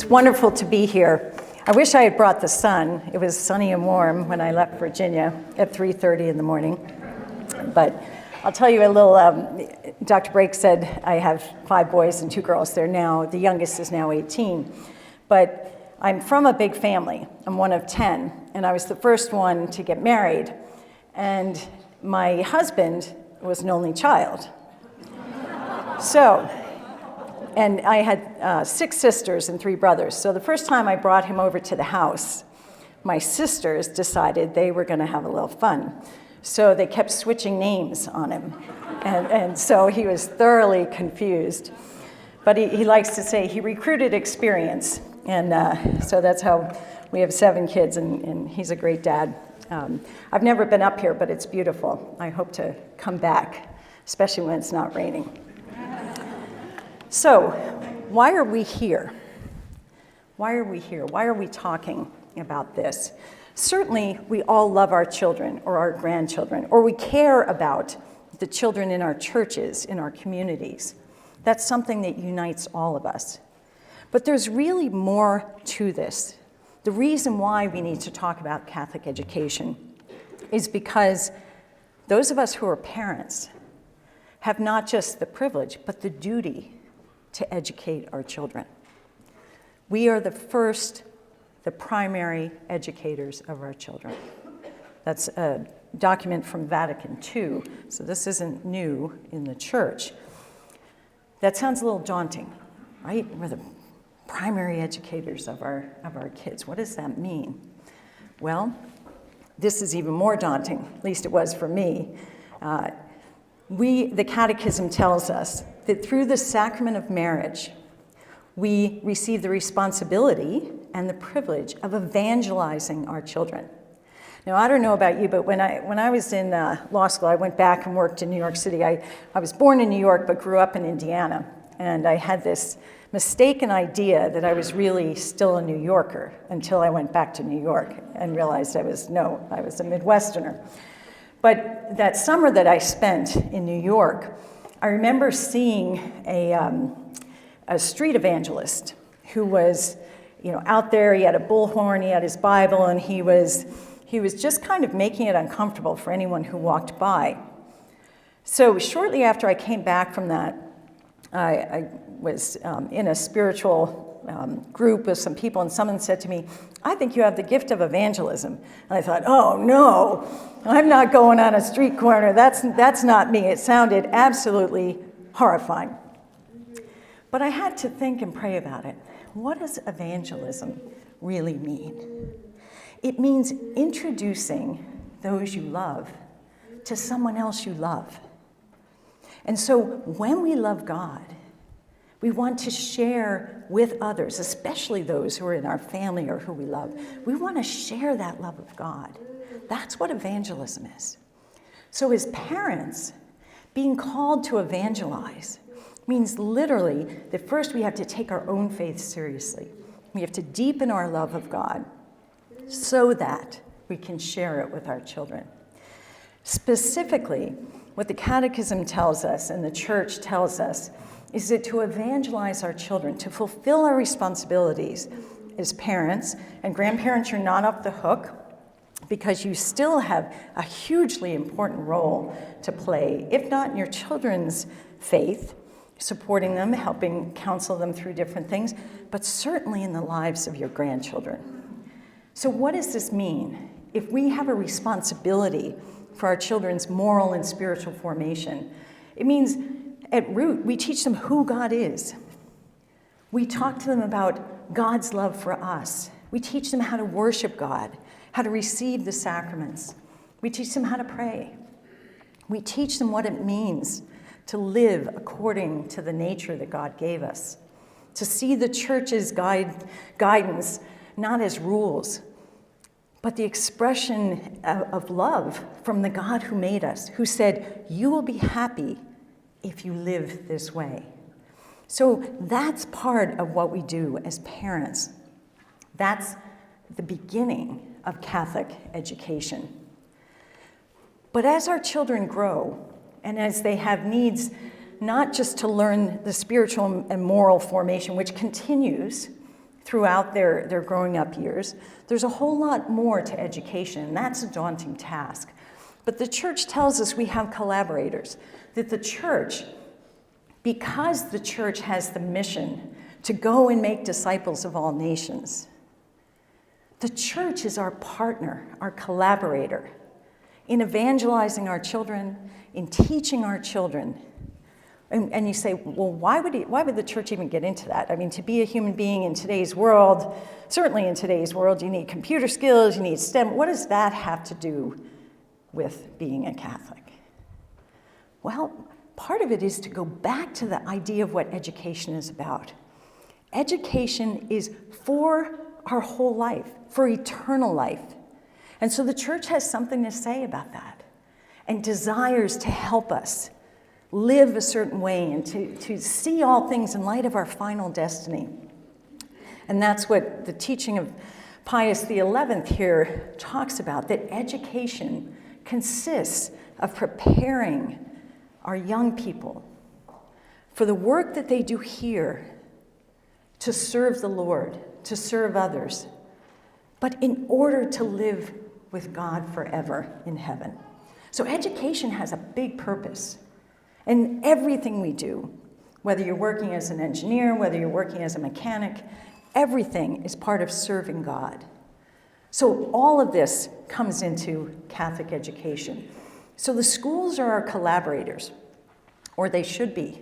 It's wonderful to be here. I wish I had brought the sun. It was sunny and warm when I left Virginia at 3:30 in the morning. But I'll tell you a little, Dr. Brake said I have 5 boys and 2 girls. The youngest is now 18. But I'm from a big family. I'm one of 10, and I was the first one to get married. And my husband was an only child. And I had 6 sisters and 3 brothers. So the first time I brought him over to the house, my sisters decided they were going to have a little fun. So they kept switching names on him. And so he was thoroughly confused. But he likes to say he recruited experience. And so that's how we have 7 kids, and he's a great dad. I've never been up here, but it's beautiful. I hope to come back, especially when it's not raining. So, why are we here? Why are we here? Why are we talking about this? Certainly, we all love our children or our grandchildren, or we care about the children in our churches, in our communities. That's something that unites all of us. But there's really more to this. The reason why we need to talk about Catholic education is because those of us who are parents have not just the privilege, but the duty to educate our children. We are the primary educators of our children. That's a document from Vatican II, so this isn't new in the church. That sounds a little daunting, right? We're the primary educators of our kids. What does that mean? Well, this is even more daunting, at least it was for me. The Catechism tells us that through the sacrament of marriage, we receive the responsibility and the privilege of evangelizing our children. Now, I don't know about you, but when I was in law school, I went back and worked in New York City. I was born in New York, but grew up in Indiana. And I had this mistaken idea that I was really still a New Yorker until I went back to New York and realized I was a Midwesterner. But that summer that I spent in New York, I remember seeing a street evangelist who was, out there. He had a bullhorn, he had his Bible, and he was just kind of making it uncomfortable for anyone who walked by. So shortly after I came back from that, I was in a spiritual group with some people, and someone said to me, "I think you have the gift of evangelism." And I thought, "Oh no, I'm not going on a street corner. That's not me." It sounded absolutely horrifying. But I had to think and pray about it. What does evangelism really mean? It means introducing those you love to someone else you love. And so when we love God, we want to share with others, especially those who are in our family or who we love. We want to share that love of God. That's what evangelism is. So as parents, being called to evangelize means literally that first we have to take our own faith seriously. We have to deepen our love of God so that we can share it with our children. Specifically, what the Catechism tells us and the Church tells us is that to evangelize our children, to fulfill our responsibilities as parents, and grandparents, you're not off the hook because you still have a hugely important role to play, if not in your children's faith, supporting them, helping counsel them through different things, but certainly in the lives of your grandchildren. So what does this mean? If we have a responsibility for our children's moral and spiritual formation, it means at root, we teach them who God is. We talk to them about God's love for us. We teach them how to worship God, how to receive the sacraments. We teach them how to pray. We teach them what it means to live according to the nature that God gave us, to see the church's guidance not as rules, but the expression of love from the God who made us, who said, "You will be happy if you live this way." So that's part of what we do as parents. That's the beginning of Catholic education. But as our children grow, and as they have needs not just to learn the spiritual and moral formation, which continues throughout their growing up years. There's a whole lot more to education, and that's a daunting task. But the church tells us we have collaborators, that the church, because the church has the mission to go and make disciples of all nations, the church is our partner, our collaborator in evangelizing our children, in teaching our children. And you say, well, why would the church even get into that? I mean, to be a human being in today's world, certainly in today's world, you need computer skills, you need STEM. What does that have to do with being a Catholic? Well, part of it is to go back to the idea of what education is about. Education is for our whole life, for eternal life. And so the church has something to say about that and desires to help us live a certain way and to see all things in light of our final destiny. And that's what the teaching of Pius XI here talks about, that education consists of preparing our young people for the work that they do here to serve the Lord, to serve others, but in order to live with God forever in heaven. So education has a big purpose. And everything we do, whether you're working as an engineer, whether you're working as a mechanic, everything is part of serving God. So all of this comes into Catholic education. So the schools are our collaborators, or they should be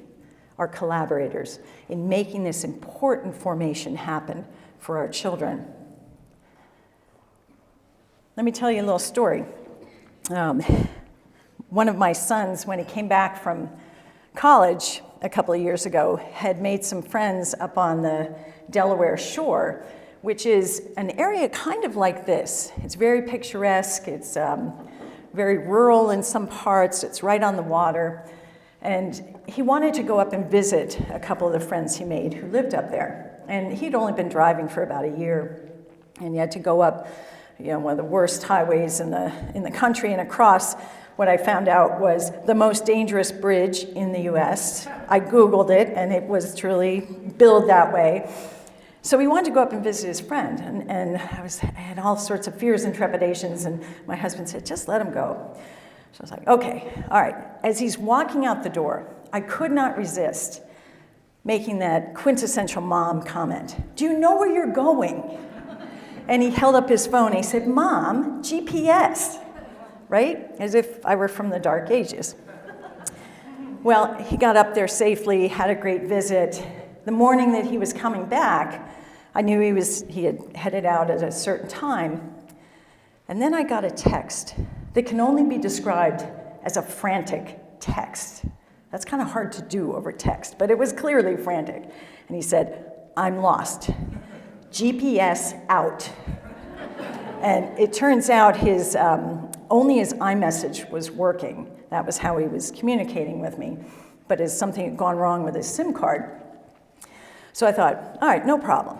our collaborators in making this important formation happen for our children. Let me tell you a little story. One of my sons, when he came back from college a couple of years ago, had made some friends up on the Delaware shore, which is an area kind of like this. It's very picturesque, it's very rural in some parts, it's right on the water. And he wanted to go up and visit a couple of the friends he made who lived up there. And he'd only been driving for about a year, and he had to go up, one of the worst highways in the country and across what I found out was the most dangerous bridge in the US. I Googled it, and it was truly billed that way. So he wanted to go up and visit his friend, and I had all sorts of fears and trepidations, and my husband said, just let him go. So I was like, okay, all right. As he's walking out the door, I could not resist making that quintessential mom comment. Do you know where you're going? And he held up his phone, and he said, Mom, GPS. Right? As if I were from the Dark Ages. Well, he got up there safely, had a great visit. The morning that he was coming back, I knew he had headed out at a certain time. And then I got a text that can only be described as a frantic text. That's kind of hard to do over text, but it was clearly frantic. And he said, I'm lost. GPS out. And it turns out only his iMessage was working. That was how he was communicating with me. But as something had gone wrong with his SIM card. So I thought, all right, no problem.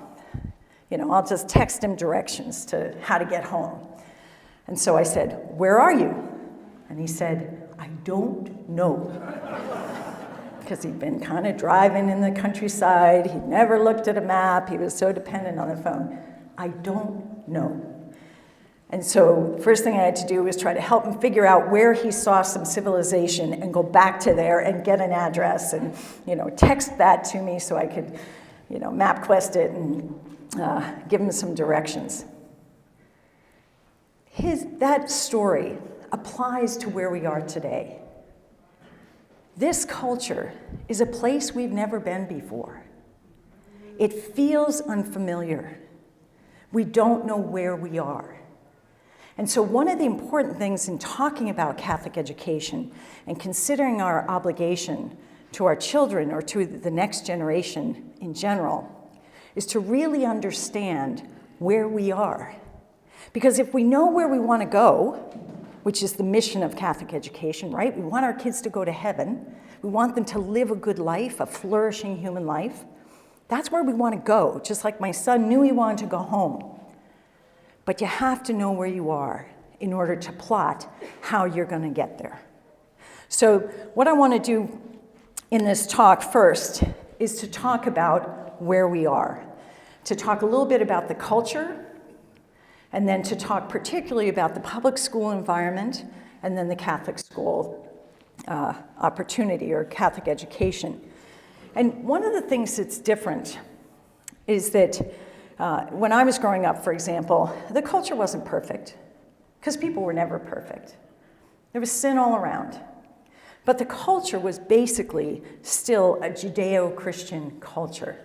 I'll just text him directions to how to get home. And so I said, where are you? And he said, I don't know. Because he'd been kind of driving in the countryside. He'd never looked at a map. He was so dependent on the phone. I don't know. And so first thing I had to do was try to help him figure out where he saw some civilization and go back to there and get an address and, text that to me so I could, MapQuest it and give him some directions. That story applies to where we are today. This culture is a place we've never been before. It feels unfamiliar. We don't know where we are. And so one of the important things in talking about Catholic education and considering our obligation to our children or to the next generation in general is to really understand where we are. Because if we know where we want to go, which is the mission of Catholic education, right? We want our kids to go to heaven. We want them to live a good life, a flourishing human life. That's where we want to go, just like my son knew he wanted to go home. But you have to know where you are in order to plot how you're going to get there. So what I want to do in this talk first is to talk about where we are. to talk a little bit about the culture, and then to talk particularly about the public school environment, and then the Catholic school opportunity or Catholic education. And one of the things that's different is that when I was growing up, for example, the culture wasn't perfect, because people were never perfect. There was sin all around. But the culture was basically still a Judeo-Christian culture,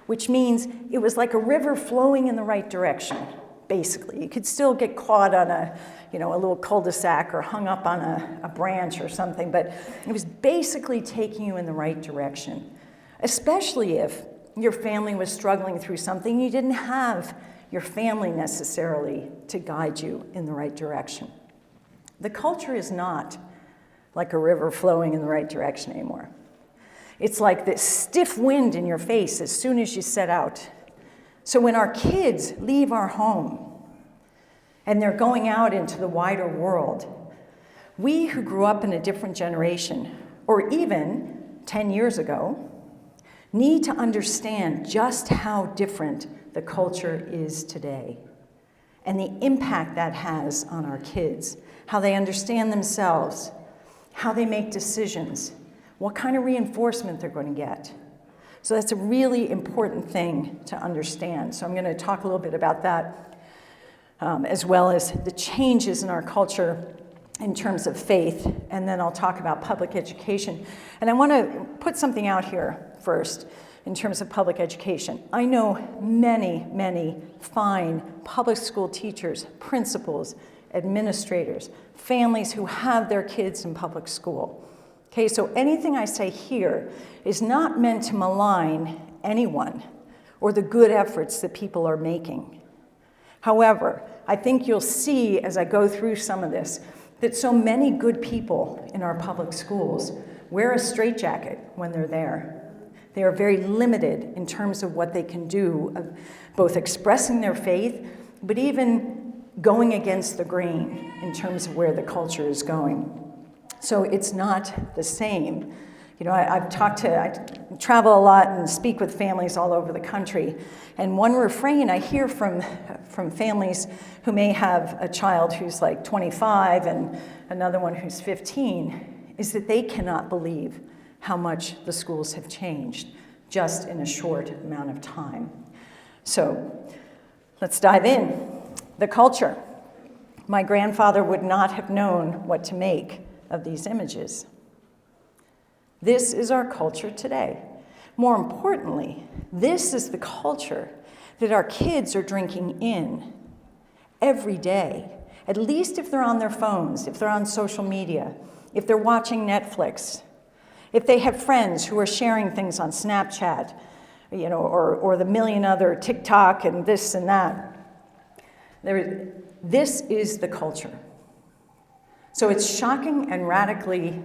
which means it was like a river flowing in the right direction, basically. You could still get caught on a little cul-de-sac or hung up on a branch or something, but it was basically taking you in the right direction, especially if your family was struggling through something. You didn't have your family necessarily to guide you in the right direction. The culture is not like a river flowing in the right direction anymore. It's like this stiff wind in your face as soon as you set out. So when our kids leave our home and they're going out into the wider world, we who grew up in a different generation, or even 10 years ago, need to understand just how different the culture is today and the impact that has on our kids, how they understand themselves, how they make decisions, what kind of reinforcement they're going to get. So that's a really important thing to understand. So I'm going to talk a little bit about that, as well as the changes in our culture in terms of faith, and then I'll talk about public education. And I want to put something out here first in terms of public education. I know many, many fine public school teachers, principals, administrators, families who have their kids in public school. Okay, so anything I say here is not meant to malign anyone or the good efforts that people are making. However, I think you'll see as I go through some of this that so many good people in our public schools wear a straitjacket when they're there. They are very limited in terms of what they can do, of both expressing their faith, but even going against the grain in terms of where the culture is going. So it's not the same. I travel a lot and speak with families all over the country, and one refrain I hear from families who may have a child who's like 25 and another one who's 15 is that they cannot believe how much the schools have changed just in a short amount of time. So let's dive in. The culture. My grandfather would not have known what to make of these images. This is our culture today. More importantly, this is the culture that our kids are drinking in every day, at least if they're on their phones, if they're on social media, if they're watching Netflix, if they have friends who are sharing things on Snapchat, or the million other TikTok and this and that. This is the culture. So it's shocking and radically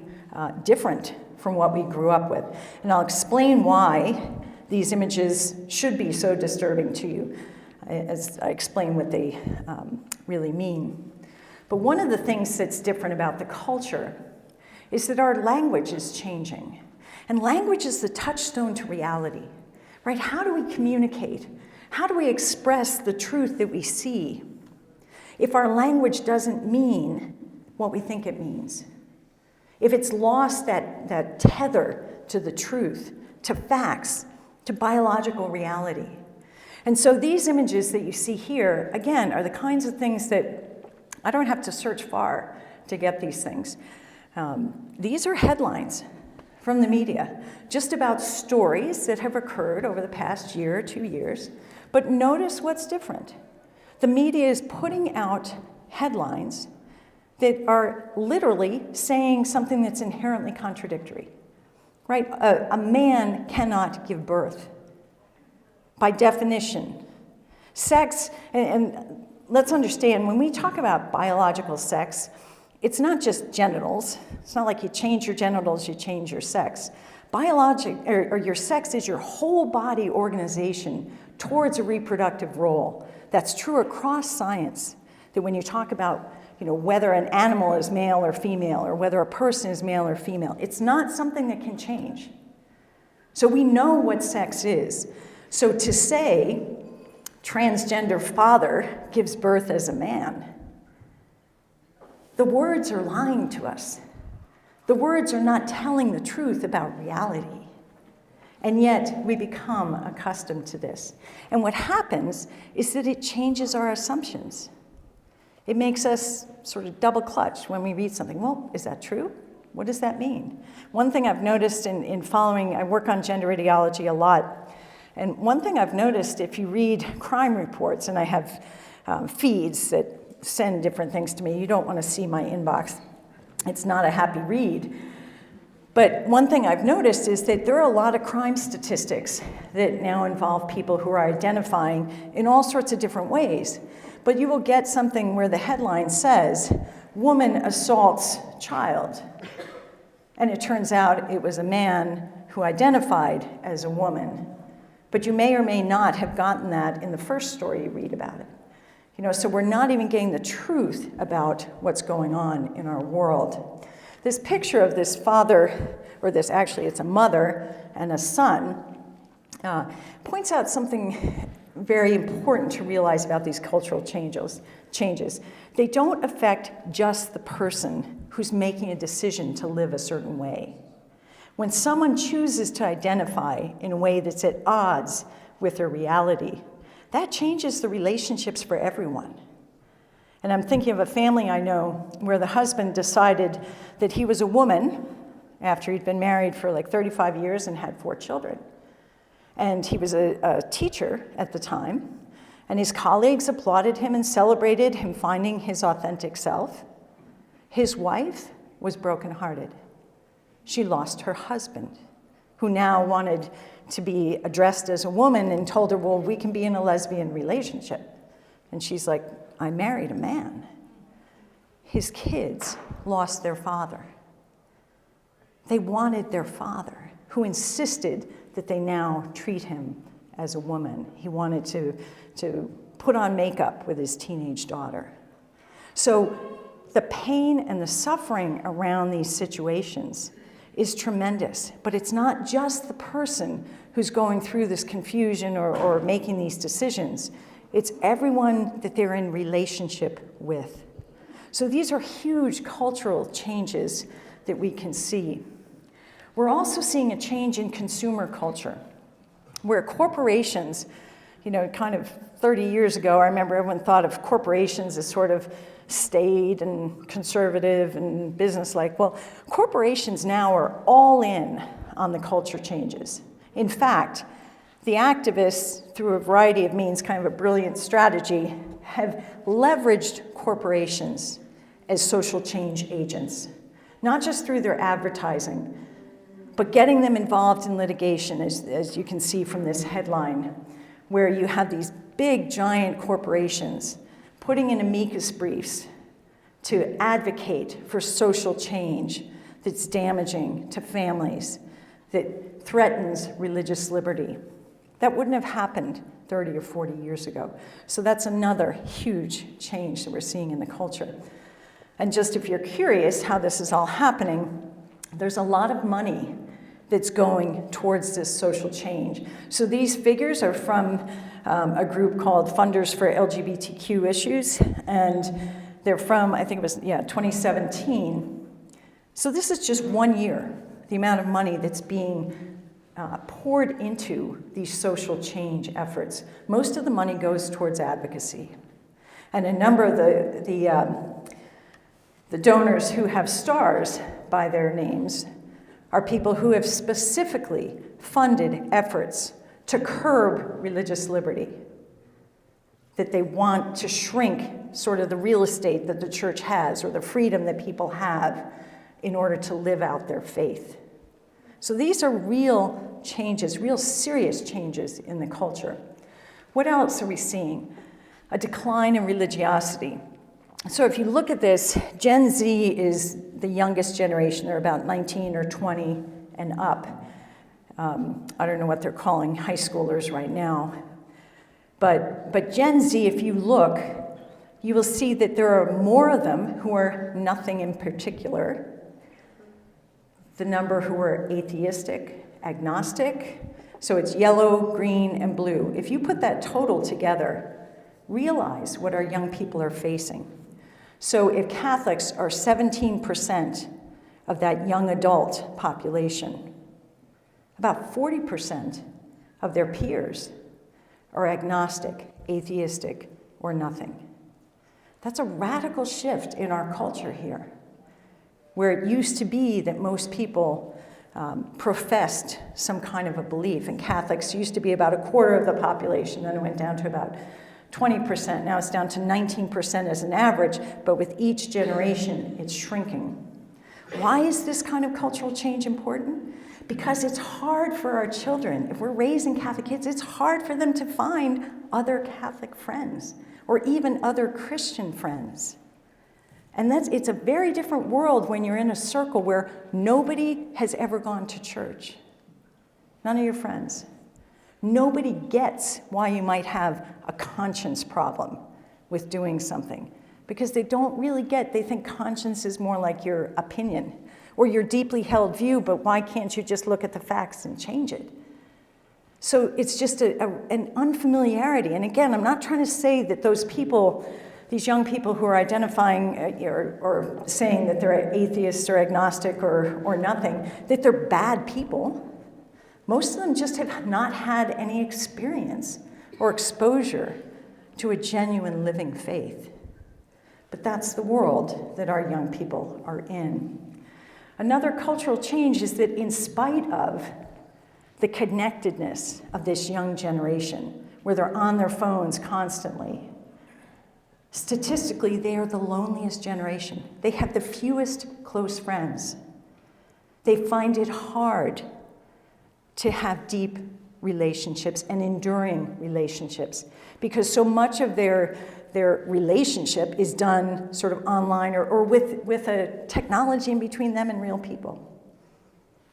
different from what we grew up with. And I'll explain why these images should be so disturbing to you, as I explain what they really mean. But one of the things that's different about the culture is that our language is changing. And language is the touchstone to reality, right? How do we communicate? How do we express the truth that we see if our language doesn't mean what we think it means? If it's lost that tether to the truth, to facts, to biological reality. And so these images that you see here, again, are the kinds of things that I don't have to search far to get these things. These are headlines from the media, just about stories that have occurred over the past year or 2 years. But notice what's different. The media is putting out headlines that are literally saying something that's inherently contradictory, right? A man cannot give birth. By definition, sex, and let's understand, when we talk about biological sex, it's not just genitals. It's not like you change your genitals, you change your sex. Or your sex is your whole body organization towards a reproductive role. That's true across science, that when you talk about whether an animal is male or female, or whether a person is male or female, it's not something that can change. So we know what sex is. So to say transgender father gives birth as a man. The words are lying to us. The words are not telling the truth about reality. And yet, we become accustomed to this. And what happens is that it changes our assumptions. It makes us sort of double clutch when we read something. Well, is that true? What does that mean? One thing I've noticed in following, I work on gender ideology a lot, and one thing I've noticed, if you read crime reports, and I have feeds that send different things to me, you don't want to see my inbox. It's not a happy read. But one thing I've noticed is that there are a lot of crime statistics that now involve people who are identifying in all sorts of different ways. But you will get something where the headline says, "Woman assaults child." And it turns out it was a man who identified as a woman. But you may or may not have gotten that in the first story you read about it. So we're not even getting the truth about what's going on in our world. This picture of this father, or it's a mother and a son, points out something very important to realize about these cultural changes. They don't affect just the person who's making a decision to live a certain way. When someone chooses to identify in a way that's at odds with their reality, that changes the relationships for everyone. And I'm thinking of a family I know where the husband decided that he was a woman after he'd been married for like 35 years and had 4 children. And he was a teacher at the time, and his colleagues applauded him and celebrated him finding his authentic self. His wife was brokenhearted. She lost her husband, who now wanted to be addressed as a woman, and told her, well, we can be in a lesbian relationship. And she's like, I married a man. His kids lost their father. They wanted their father, who insisted that they now treat him as a woman. He wanted to put on makeup with his teenage daughter. So the pain and the suffering around these situations is tremendous, but it's not just the person who's going through this confusion or making these decisions. It's everyone that they're in relationship with. So these are huge cultural changes that we can see. We're also seeing a change in consumer culture, where corporations, kind of 30 years ago, I remember everyone thought of corporations as sort of staid and conservative and businesslike. Well, corporations now are all in on the culture changes. In fact, the activists, through a variety of means, kind of a brilliant strategy, have leveraged corporations as social change agents, not just through their advertising, but getting them involved in litigation, as you can see from this headline, where you have these big, giant corporations putting in amicus briefs to advocate for social change that's damaging to families, that threatens religious liberty. That wouldn't have happened 30 or 40 years ago. So that's another huge change that we're seeing in the culture. And just if you're curious how this is all happening, there's a lot of money that's going towards this social change. So these figures are from a group called Funders for LGBTQ Issues, and they're from, I think it was, 2017. So this is just 1 year, the amount of money that's being poured into these social change efforts. Most of the money goes towards advocacy. And a number of the donors who have stars by their names are people who have specifically funded efforts to curb religious liberty, that they want to shrink sort of the real estate that the church has or the freedom that people have in order to live out their faith. So these are real changes, real serious changes in the culture. What else are we seeing? A decline in religiosity. So if you look at this, Gen Z is the youngest generation. They're about 19 or 20 and up. I don't know what they're calling high schoolers right now. But Gen Z, if you look, you will see that there are more of them who are nothing in particular. The number who are atheistic, agnostic, So it's yellow, green, and blue. If you put that total together, realize what our young people are facing. So if Catholics are 17% of that young adult population, about 40% of their peers are agnostic, atheistic, or nothing. That's a radical shift in our culture here, where it used to be that most people professed some kind of a belief, and Catholics used to be about a quarter of the population, then it went down to about 20%, now it's down to 19% as an average, but with each generation, it's shrinking. Why is this kind of cultural change important? Because it's hard for our children. If we're raising Catholic kids, it's hard for them to find other Catholic friends, or even other Christian friends. And it's a very different world when you're in a circle where nobody has ever gone to church. None of your friends. Nobody gets why you might have a conscience problem with doing something, because they don't really get, they think conscience is more like your opinion or your deeply held view, but why can't you just look at the facts and change it? So it's just an unfamiliarity. And again, I'm not trying to say that those people, these young people who are identifying or saying that they're atheists or agnostic or nothing, that they're bad people. Most of them just have not had any experience or exposure to a genuine living faith. But that's the world that our young people are in. Another cultural change is that in spite of the connectedness of this young generation, where they're on their phones constantly, statistically, they are the loneliest generation. They have the fewest close friends. They find it hard to have deep relationships and enduring relationships, because so much of their relationship is done sort of online or with a technology in between them and real people.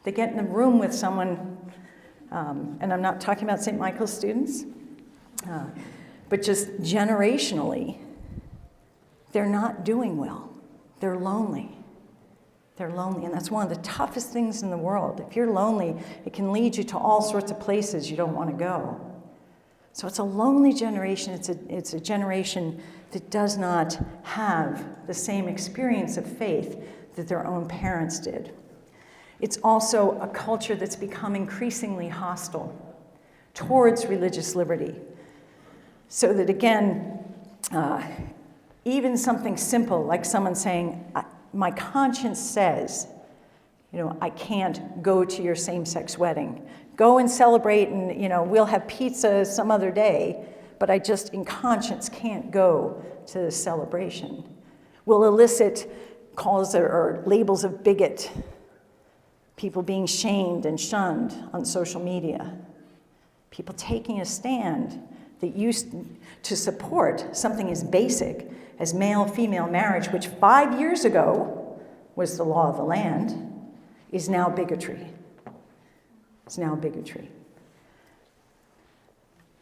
They get in the room with someone, and I'm not talking about St. Michael's students, but just generationally, they're not doing well. They're lonely. They're lonely, and that's one of the toughest things in the world. If you're lonely, it can lead you to all sorts of places you don't want to go. So it's a lonely generation. It's a generation that does not have the same experience of faith that their own parents did. It's also a culture that's become increasingly hostile towards religious liberty. So that again, even something simple like someone saying, my conscience says, I can't go to your same-sex wedding. Go and celebrate, and we'll have pizza some other day, but I just, in conscience, can't go to the celebration. Will elicit calls or labels of bigot, people being shamed and shunned on social media, people taking a stand that used to support something as basic as male-female marriage, which 5 years ago was the law of the land, is now bigotry. It's now bigotry.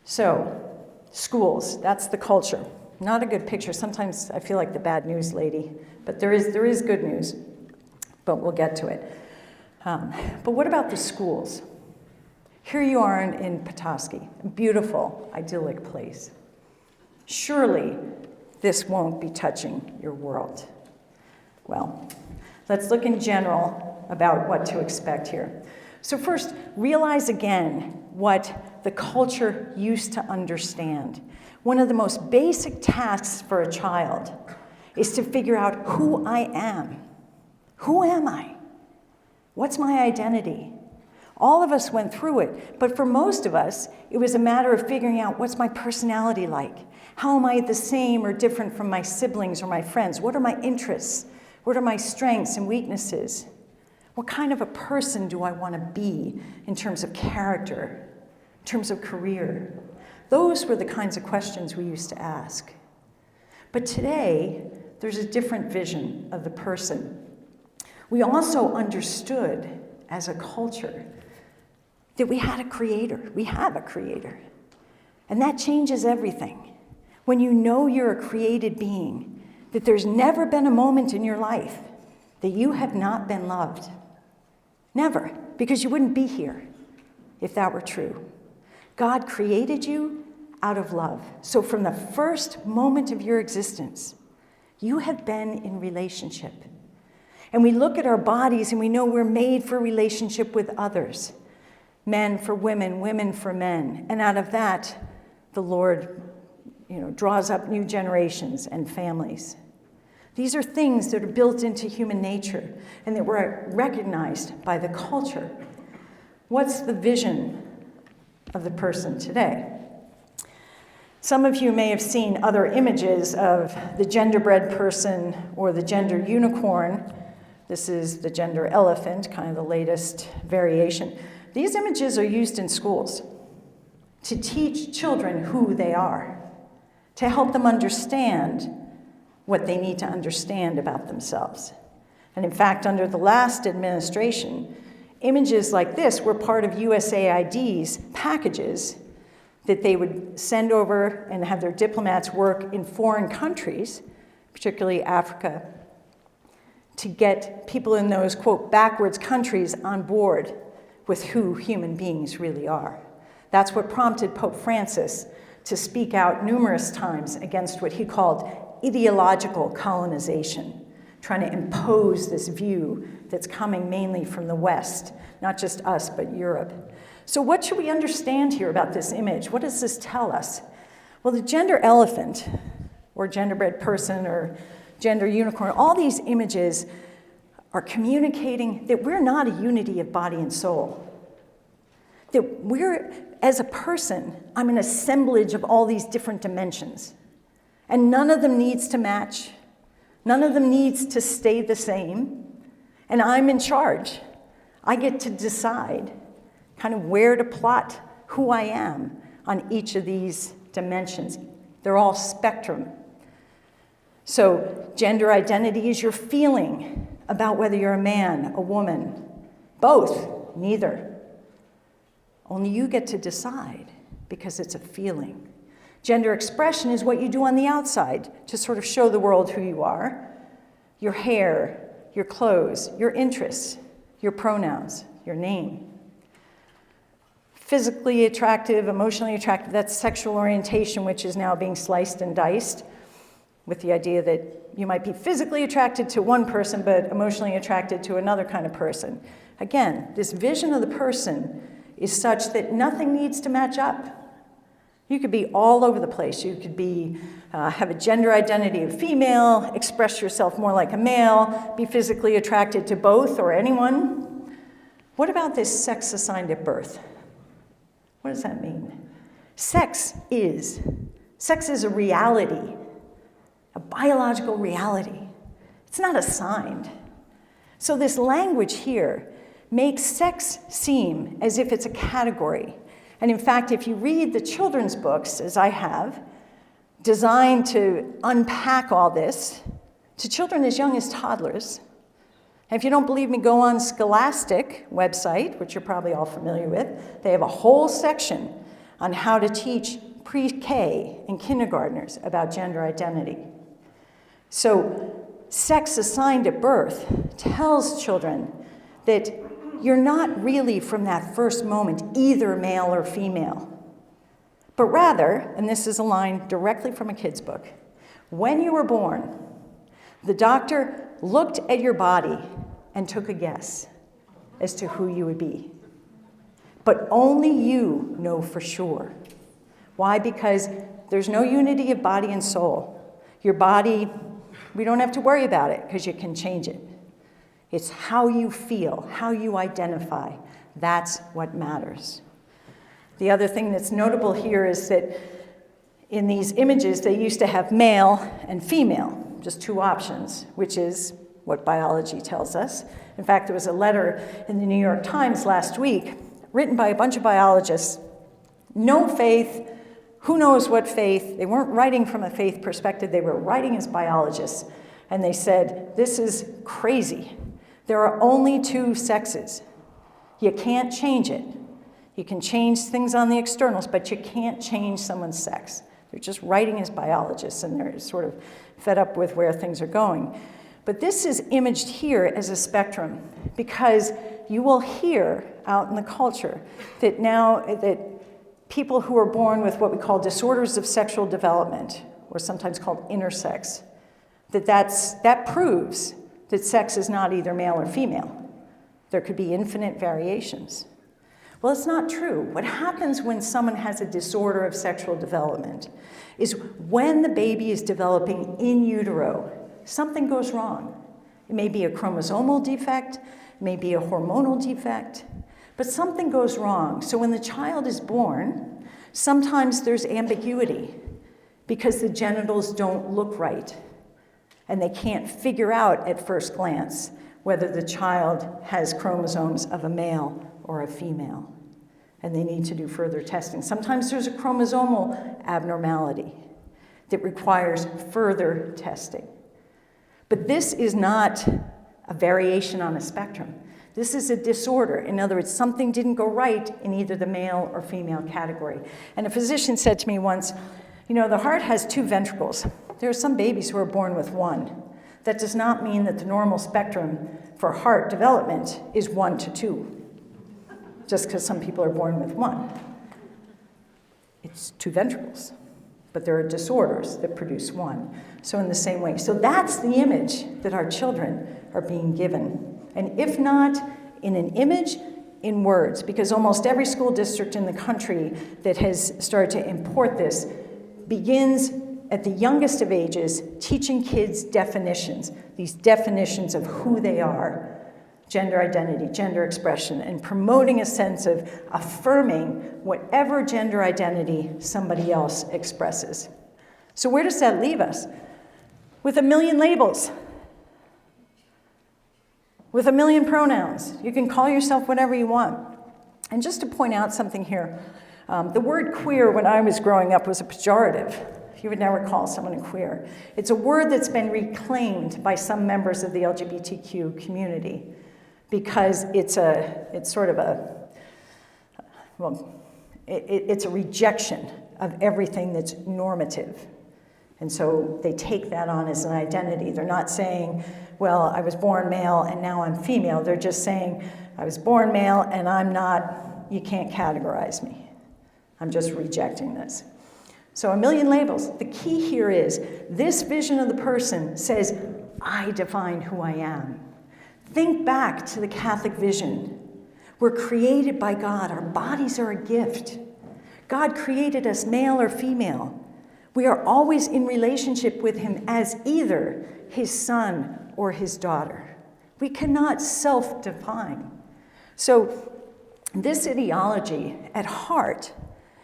So, schools, that's the culture. Not a good picture. Sometimes I feel like the bad news lady, but there is good news, but we'll get to it. But what about the schools? Here you are in Petoskey, a beautiful, idyllic place. Surely this won't be touching your world. Well, let's look in general about what to expect here. So first, realize again what the culture used to understand. One of the most basic tasks for a child is to figure out who I am. Who am I? What's my identity? All of us went through it, but for most of us, it was a matter of figuring out what's my personality like? How am I the same or different from my siblings or my friends? What are my interests? What are my strengths and weaknesses? What kind of a person do I want to be in terms of character, in terms of career? Those were the kinds of questions we used to ask. But today, there's a different vision of the person. We also understood as a culture that we had a creator. We have a creator. And that changes everything. When you know you're a created being, that there's never been a moment in your life that you have not been loved. Never, because you wouldn't be here. if that were true. God created you out of love. So from the first moment of your existence, you have been in relationship. And we look at our bodies and we know we're made for relationship with others. Men for women, women for men. And out of that, the Lord, draws up new generations and families. These are things that are built into human nature and that were recognized by the culture. What's the vision of the person today? Some of you may have seen other images of the genderbread person or the gender unicorn. This is the gender elephant, kind of the latest variation. These images are used in schools to teach children who they are, to help them understand what they need to understand about themselves. And in fact, under the last administration, images like this were part of USAID's packages that they would send over and have their diplomats work in foreign countries, particularly Africa, to get people in those, quote, backwards countries on board with who human beings really are. That's what prompted Pope Francis to speak out numerous times against what he called ideological colonization, trying to impose this view that's coming mainly from the West, not just us, but Europe. So what should we understand here about this image? What does this tell us? Well, the gender elephant, or genderbread person, or gender unicorn, all these images are communicating that we're not a unity of body and soul. That we're, as a person, I'm an assemblage of all these different dimensions. And none of them needs to match. None of them needs to stay the same. And I'm in charge. I get to decide kind of where to plot who I am on each of these dimensions. They're all spectrum. So gender identity is your feeling about whether you're a man, a woman, both, neither. Only you get to decide because it's a feeling. Gender expression is what you do on the outside to sort of show the world who you are. Your hair, your clothes, your interests, your pronouns, your name. Physically attractive, emotionally attractive, that's sexual orientation, which is now being sliced and diced with the idea that you might be physically attracted to one person, but emotionally attracted to another kind of person. Again, this vision of the person is such that nothing needs to match up. You could be all over the place. You could be, have a gender identity of female, express yourself more like a male, be physically attracted to both or anyone. What about this sex assigned at birth? What does that mean? Sex is a reality, a biological reality. It's not assigned. So this language here makes sex seem as if it's a category. And in fact, if you read the children's books, as I have, designed to unpack all this, to children as young as toddlers, and if you don't believe me, go on Scholastic website, which you're probably all familiar with. They have a whole section on how to teach pre-K and kindergartners about gender identity. So sex assigned at birth tells children that you're not really from that first moment either male or female, but rather, and this is a line directly from a kid's book, when you were born, the doctor looked at your body and took a guess as to who you would be. But only you know for sure. Why? Because there's no unity of body and soul. Your body, we don't have to worry about it because you can change it. It's how you feel, how you identify. That's what matters. The other thing that's notable here is that in these images, they used to have male and female, just two options, which is what biology tells us. In fact, there was a letter in the New York Times last week written by a bunch of biologists. No faith, who knows what faith? They weren't writing from a faith perspective, they were writing as biologists. And they said, this is crazy. There are only two sexes. You can't change it. You can change things on the externals, but you can't change someone's sex. They're just writing as biologists, and they're sort of fed up with where things are going. But this is imaged here as a spectrum because you will hear out in the culture that now that people who are born with what we call disorders of sexual development, or sometimes called intersex, that proves that sex is not either male or female. There could be infinite variations. Well, it's not true. What happens when someone has a disorder of sexual development is when the baby is developing in utero, something goes wrong. It may be a chromosomal defect, it may be a hormonal defect, but something goes wrong. So when the child is born, sometimes there's ambiguity because the genitals don't look right, and they can't figure out at first glance whether the child has chromosomes of a male or a female, and they need to do further testing. Sometimes there's a chromosomal abnormality that requires further testing. But this is not a variation on a spectrum. This is a disorder. In other words, something didn't go right in either the male or female category. And a physician said to me once, you know, the heart has 2 ventricles. There are some babies who are born with 1. That does not mean that the normal spectrum for heart development is 1 to 2. Just because some people are born with 1. It's 2 ventricles, but there are disorders that produce 1. So in the same way, so that's the image that our children are being given. And if not in an image, in words, because almost every school district in the country that has started to import this begins at the youngest of ages teaching kids definitions, these definitions of who they are, gender identity, gender expression, and promoting a sense of affirming whatever gender identity somebody else expresses. So where does that leave us? With 1 million labels, with 1 million pronouns. You can call yourself whatever you want. And just to point out something here, the word queer when I was growing up was a pejorative. You would never call someone a queer. It's a word that's been reclaimed by some members of the LGBTQ community, because it's sort of it's a rejection of everything that's normative. And so they take that on as an identity. They're not saying, well, I was born male and now I'm female. They're just saying, I was born male and I'm not, you can't categorize me. I'm just rejecting this. So 1 million labels. The key here is this vision of the person says, I define who I am. Think back to the Catholic vision. We're created by God. Our bodies are a gift. God created us male or female. We are always in relationship with him as either his son or his daughter. We cannot self-define. So this ideology at heart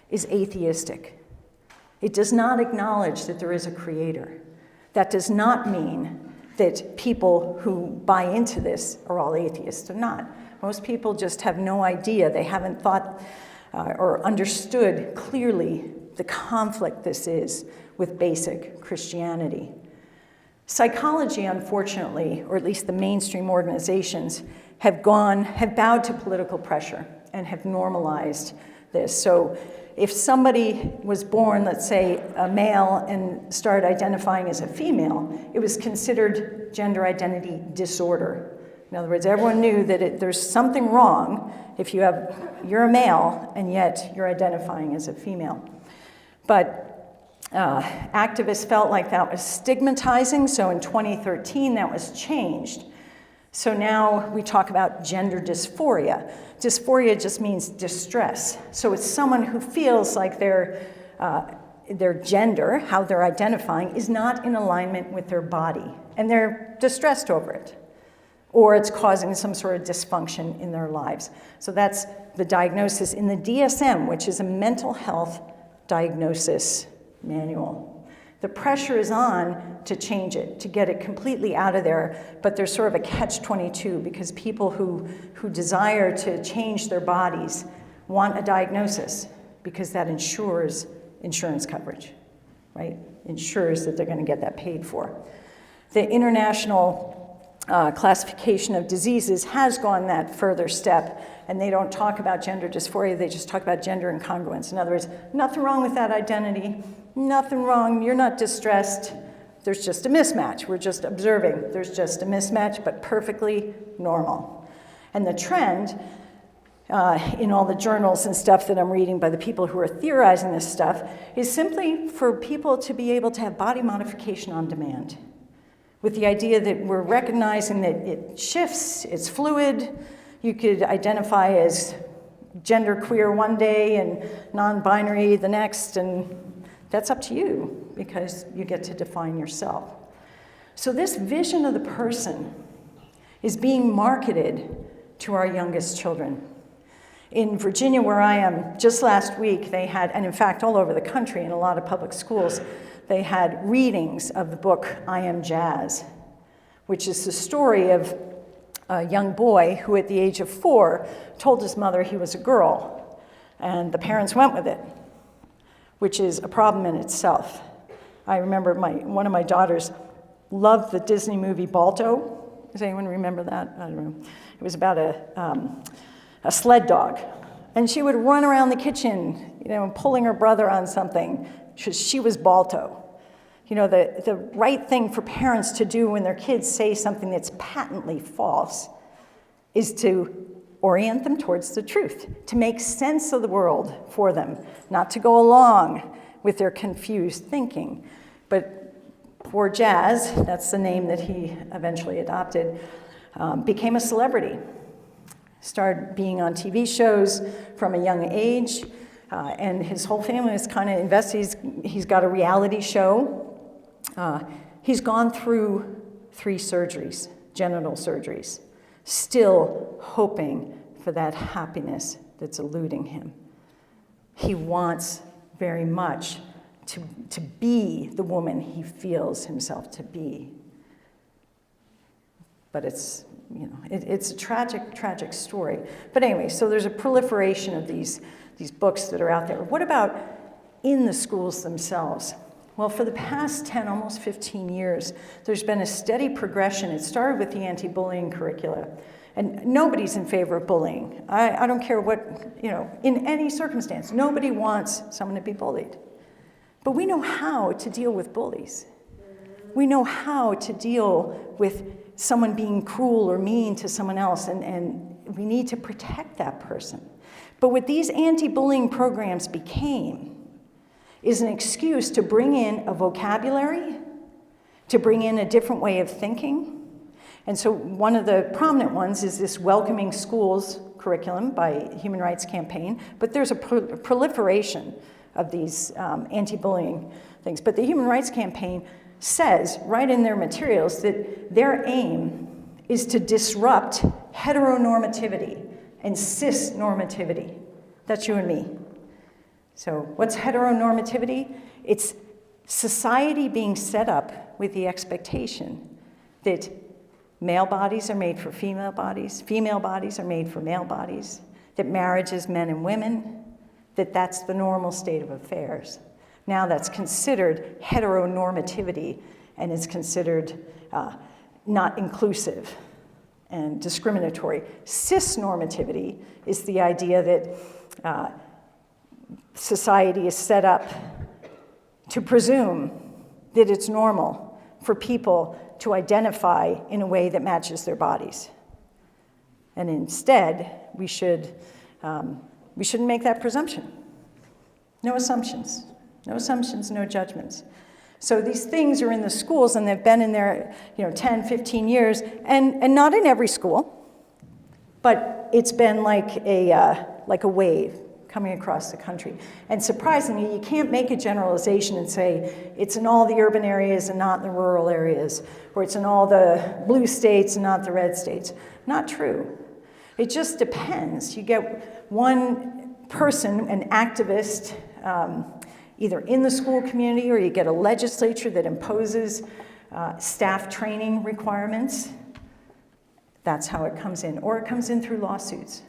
is atheistic. It does not acknowledge that there is a creator. That does not mean that people who buy into this are all atheists. They're not. Most people just have no idea. They haven't thought or understood clearly the conflict this is with basic Christianity. Psychology, unfortunately, or at least the mainstream organizations, have bowed to political pressure and have normalized this. So if somebody was born, let's say, a male and started identifying as a female, it was considered gender identity disorder. In other words, everyone knew that there's something wrong if you're a male and yet you're identifying as a female. But activists felt like that was stigmatizing, so in 2013 that was changed. So now we talk about gender dysphoria. Dysphoria just means distress. So it's someone who feels like their gender, how they're identifying, is not in alignment with their body, and they're distressed over it, or it's causing some sort of dysfunction in their lives. So that's the diagnosis in the DSM, which is a mental health diagnosis manual. The pressure is on to change it, to get it completely out of there, but there's sort of a catch-22 because people who desire to change their bodies want a diagnosis because that ensures insurance coverage, right? Ensures that they're going to get that paid for. The International Classification of Diseases has gone that further step, and they don't talk about gender dysphoria, they just talk about gender incongruence. In other words, nothing wrong with that identity, nothing wrong, you're not distressed, there's just a mismatch. We're just observing, there's just a mismatch, but perfectly normal. And the trend in all the journals and stuff that I'm reading by the people who are theorizing this stuff is simply for people to be able to have body modification on demand, with the idea that we're recognizing that it shifts, it's fluid. You could identify as genderqueer one day and non-binary the next, and that's up to you because you get to define yourself. So this vision of the person is being marketed to our youngest children. In Virginia, where I am, just last week they had, and in fact all over the country in a lot of public schools, they had readings of the book I Am Jazz, which is the story of a young boy who at the age of 4 told his mother he was a girl, and the parents went with it, which is a problem in itself. I remember one of my daughters loved the Disney movie Balto. Does anyone remember that? I don't know. It was about a sled dog, and she would run around the kitchen, pulling her brother on something because she was Balto. The right thing for parents to do when their kids say something that's patently false is to orient them towards the truth, to make sense of the world for them, not to go along with their confused thinking. But poor Jazz, that's the name that he eventually adopted, became a celebrity. Started being on TV shows from a young age, and his whole family is kind of invested. He's got a reality show. He's gone through 3 surgeries, genital surgeries, still hoping for that happiness that's eluding him. He wants very much to be the woman he feels himself to be. But it's a tragic, tragic story. But anyway, so there's a proliferation of these books that are out there. What about in the schools themselves? Well, for the past 10, almost 15 years, there's been a steady progression. It started with the anti-bullying curricula. And nobody's in favor of bullying. I don't care what, in any circumstance, nobody wants someone to be bullied. But we know how to deal with bullies. We know how to deal with someone being cruel or mean to someone else, and we need to protect that person. But what these anti-bullying programs became is an excuse to bring in a vocabulary, to bring in a different way of thinking. And so one of the prominent ones is this Welcoming Schools curriculum by Human Rights Campaign, but there's a proliferation of these anti-bullying things. But the Human Rights Campaign says right in their materials that their aim is to disrupt heteronormativity and cisnormativity. That's you and me. So what's heteronormativity? It's society being set up with the expectation that male bodies are made for female bodies are made for male bodies, that marriage is men and women, that's the normal state of affairs. Now that's considered heteronormativity, and it's considered not inclusive and discriminatory. Cisnormativity is the idea that society is set up to presume that it's normal for people to identify in a way that matches their bodies. And instead, we shouldn't make that presumption. No assumptions. No assumptions, no judgments. So these things are in the schools, and they've been in there 10, 15 years, and not in every school, but it's been like a wave coming across the country. And surprisingly, you can't make a generalization and say it's in all the urban areas and not in the rural areas, or it's in all the blue states and not the red states. Not true. It just depends. You get one person, an activist, either in the school community, or you get a legislature that imposes staff training requirements. That's how it comes in. Or it comes in through lawsuits.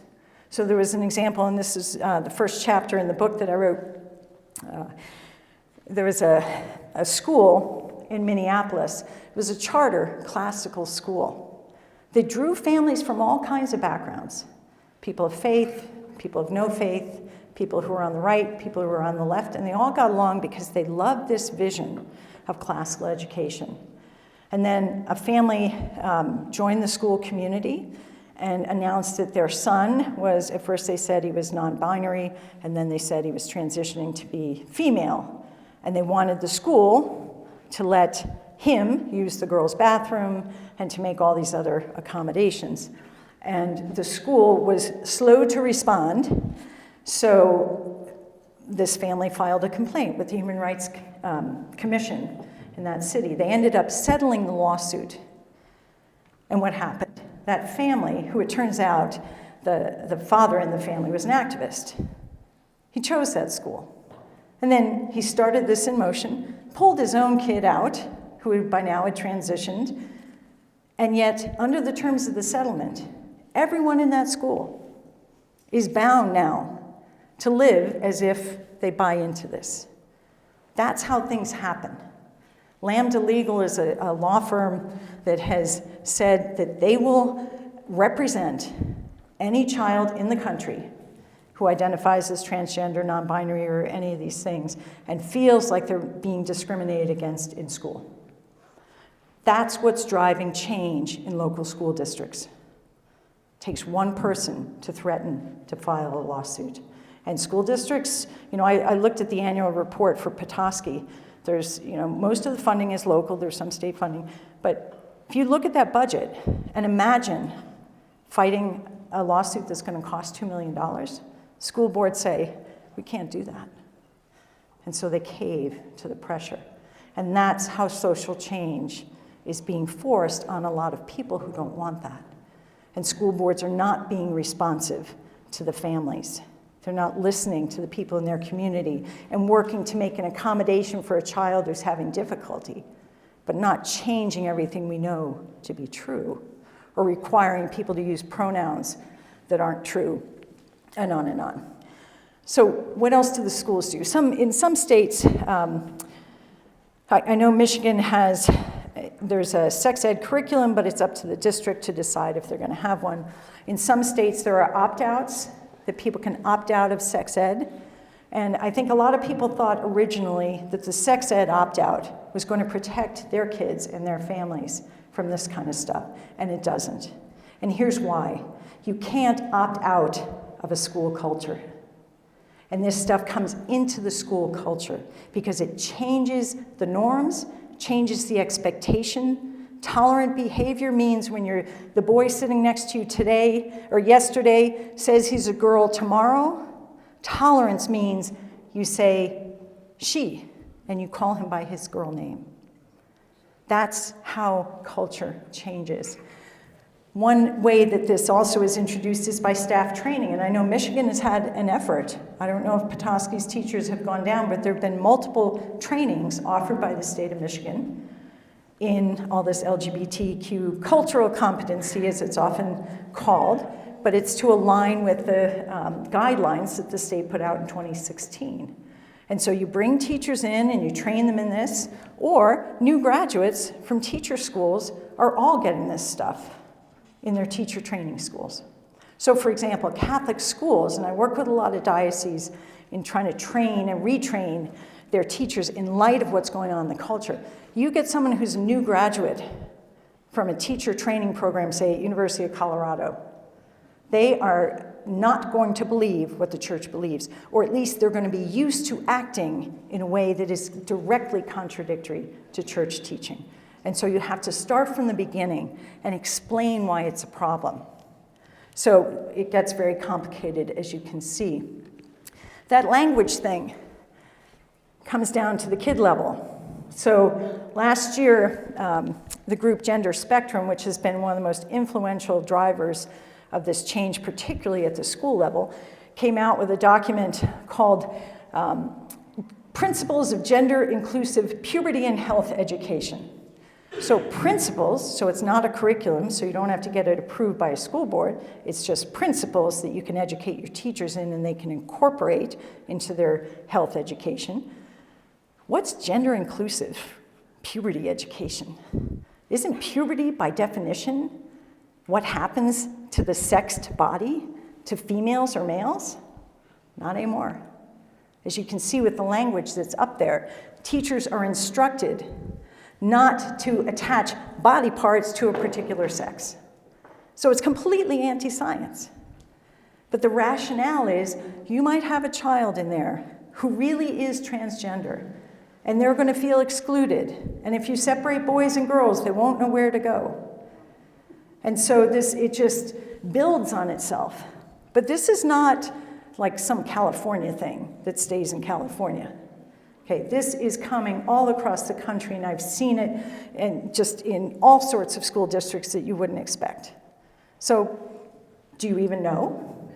So there was an example, and this is the first chapter in the book that I wrote. There was a school in Minneapolis. It was a charter classical school. They drew families from all kinds of backgrounds. People of faith, people of no faith, people who were on the right, people who were on the left, and they all got along because they loved this vision of classical education. And then a family joined the school community, and announced that their son was, at first they said he was non-binary, and then they said he was transitioning to be female. And they wanted the school to let him use the girls' bathroom and to make all these other accommodations. And the school was slow to respond, so this family filed a complaint with the Human Rights Commission in that city. They ended up settling the lawsuit. And what happened? That family, who it turns out the father in the family was an activist, he chose that school. And then he started this in motion, pulled his own kid out, who by now had transitioned, and yet, under the terms of the settlement, everyone in that school is bound now to live as if they buy into this. That's how things happen. Lambda Legal is a law firm that has said that they will represent any child in the country who identifies as transgender, non-binary, or any of these things, and feels like they're being discriminated against in school. That's what's driving change in local school districts. It takes one person to threaten to file a lawsuit. And school districts, I looked at the annual report for Petoskey. There's, most of the funding is local, there's some state funding, but if you look at that budget and imagine fighting a lawsuit that's going to cost $2 million, school boards say, we can't do that. And so they cave to the pressure. And that's how social change is being forced on a lot of people who don't want that. And school boards are not being responsive to the families. They're not listening to the people in their community and working to make an accommodation for a child who's having difficulty, but not changing everything we know to be true, or requiring people to use pronouns that aren't true, and on and on. So what else do the schools do? In some states, I know Michigan there's a sex ed curriculum, but it's up to the district to decide if they're going to have one. In some states, there are opt-outs, that people can opt out of sex ed. And I think a lot of people thought originally that the sex ed opt-out was going to protect their kids and their families from this kind of stuff, and it doesn't. And here's why. You can't opt out of a school culture. And this stuff comes into the school culture because it changes the norms, changes the expectation. Tolerant behavior means when the boy sitting next to you today or yesterday says he's a girl tomorrow, tolerance means you say she and you call him by his girl name. That's how culture changes. One way that this also is introduced is by staff training, and I know Michigan has had an effort. I don't know if Petoskey's teachers have gone down, but there have been multiple trainings offered by the state of Michigan in all this LGBTQ cultural competency, as it's often called, but it's to align with the guidelines that the state put out in 2016. And so you bring teachers in and you train them in this, or new graduates from teacher schools are all getting this stuff in their teacher training schools. So for example, Catholic schools, and I work with a lot of dioceses in trying to train and retrain their teachers in light of what's going on in the culture. You get someone who's a new graduate from a teacher training program, say at University of Colorado, they are not going to believe what the church believes, or at least they're going to be used to acting in a way that is directly contradictory to church teaching. And so you have to start from the beginning and explain why it's a problem. So it gets very complicated, as you can see. That language thing comes down to the kid level. So last year, the group Gender Spectrum, which has been one of the most influential drivers of this change, particularly at the school level, came out with a document called Principles of Gender-Inclusive Puberty and Health Education. So principles, so it's not a curriculum, so you don't have to get it approved by a school board. It's just principles that you can educate your teachers in and they can incorporate into their health education. What's gender-inclusive puberty education? Isn't puberty, by definition, what happens to the sexed body, to females or males? Not anymore. As you can see with the language that's up there, teachers are instructed not to attach body parts to a particular sex. So it's completely anti-science. But the rationale is you might have a child in there who really is transgender, and they're going to feel excluded. And if you separate boys and girls, they won't know where to go. And so it just builds on itself. But this is not like some California thing that stays in California. Okay, this is coming all across the country, and I've seen it in all sorts of school districts that you wouldn't expect. So, do you even know?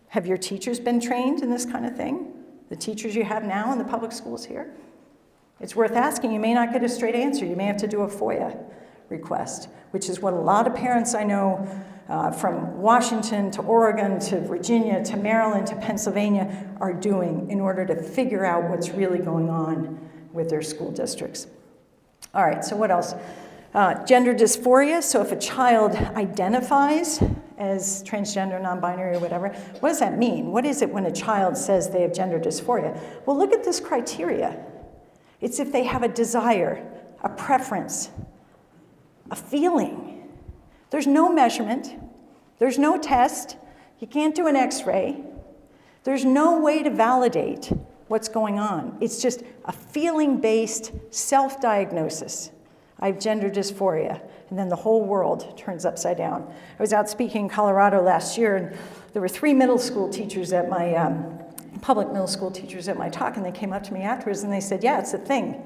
Have your teachers been trained in this kind of thing? The teachers you have now in the public schools here? It's worth asking. You may not get a straight answer. You may have to do a FOIA request, which is what a lot of parents I know from Washington to Oregon to Virginia to Maryland to Pennsylvania are doing in order to figure out what's really going on with their school districts. All right, so what else? Gender dysphoria. So if a child identifies as transgender, non-binary, or whatever, what does that mean? What is it when a child says they have gender dysphoria? Well, look at this criteria. It's if they have a desire, a preference, a feeling. There's no measurement. There's no test. You can't do an X-ray. There's no way to validate what's going on. It's just a feeling-based self-diagnosis. I have gender dysphoria, and then the whole world turns upside down. I was out speaking in Colorado last year, and there were 3 middle school teachers at my, public middle school teachers at my talk, and they came up to me afterwards and they said, yeah, it's a thing.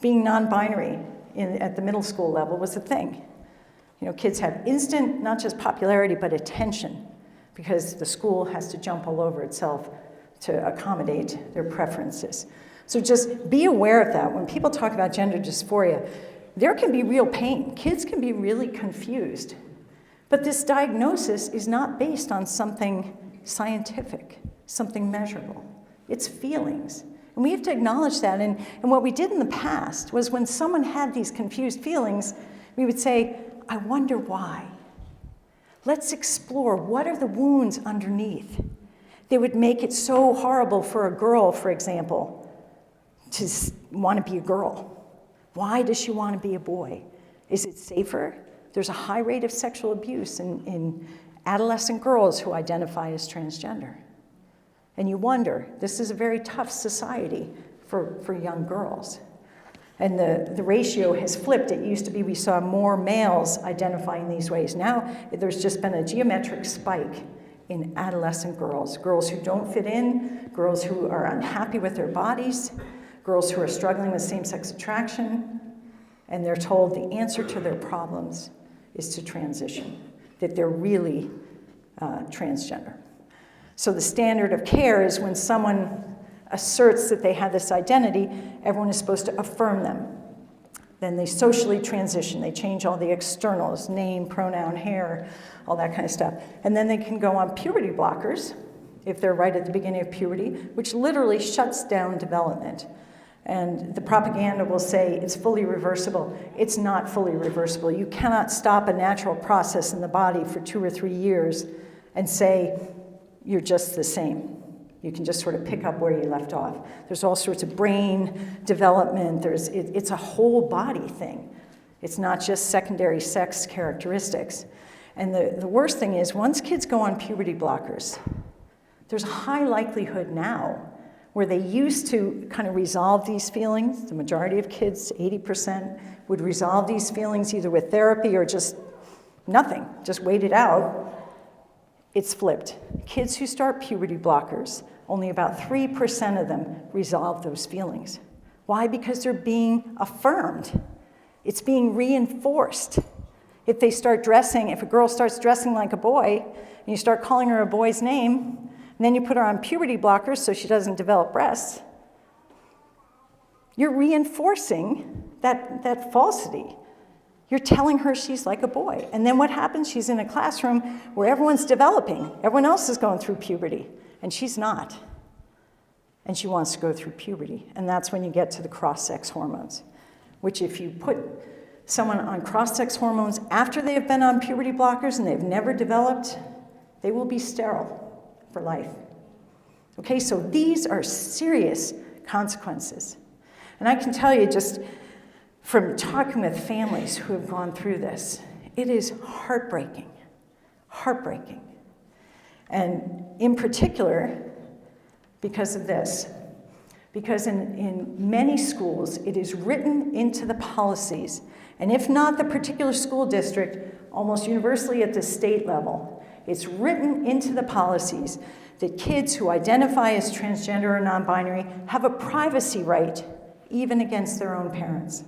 Being non-binary at the middle school level was a thing. You know, kids have instant, not just popularity, but attention, because the school has to jump all over itself to accommodate their preferences. So just be aware of that. When people talk about gender dysphoria, there can be real pain. Kids can be really confused. But this diagnosis is not based on something scientific, something measurable. It's feelings. And we have to acknowledge that. And what we did in the past was when someone had these confused feelings, we would say, I wonder why. Let's explore what are the wounds underneath. They would make it so horrible for a girl, for example, to want to be a girl. Why does she want to be a boy? Is it safer? There's a high rate of sexual abuse in adolescent girls who identify as transgender. And you wonder, this is a very tough society for young girls. And the ratio has flipped. It used to be we saw more males identifying these ways. Now there's just been a geometric spike in adolescent girls. Girls who don't fit in, girls who are unhappy with their bodies, girls who are struggling with same-sex attraction, and they're told the answer to their problems is to transition, that they're really transgender. So the standard of care is when someone asserts that they have this identity, everyone is supposed to affirm them. Then they socially transition. They change all the externals, name, pronoun, hair, all that kind of stuff. And then they can go on puberty blockers, if they're right at the beginning of puberty, which literally shuts down development. And the propaganda will say it's fully reversible. It's not fully reversible. You cannot stop a natural process in the body for 2 or 3 years and say you're just the same. You can just sort of pick up where you left off. There's all sorts of brain development. It's a whole body thing. It's not just secondary sex characteristics. And the worst thing is, once kids go on puberty blockers, there's a high likelihood now where they used to kind of resolve these feelings. The majority of kids, 80%, would resolve these feelings either with therapy or just nothing, just wait it out. It's flipped. Kids who start puberty blockers, only about 3% of them resolve those feelings. Why? Because they're being affirmed. It's being reinforced. If a girl starts dressing like a boy, and you start calling her a boy's name, and then you put her on puberty blockers so she doesn't develop breasts, you're reinforcing that falsity. You're telling her she's like a boy. And then what happens? She's in a classroom where everyone's developing. Everyone else is going through puberty, and she's not. And she wants to go through puberty. And that's when you get to the cross-sex hormones, which if you put someone on cross-sex hormones after they have been on puberty blockers and they've never developed, they will be sterile for life. Okay, so these are serious consequences. And I can tell you just from talking with families who have gone through this, it is heartbreaking. heartbreaking. And in particular, because of this. Because in many schools, it is written into the policies, and if not the particular school district, almost universally at the state level, it's written into the policies that kids who identify as transgender or non-binary have a privacy right, even against their own parents.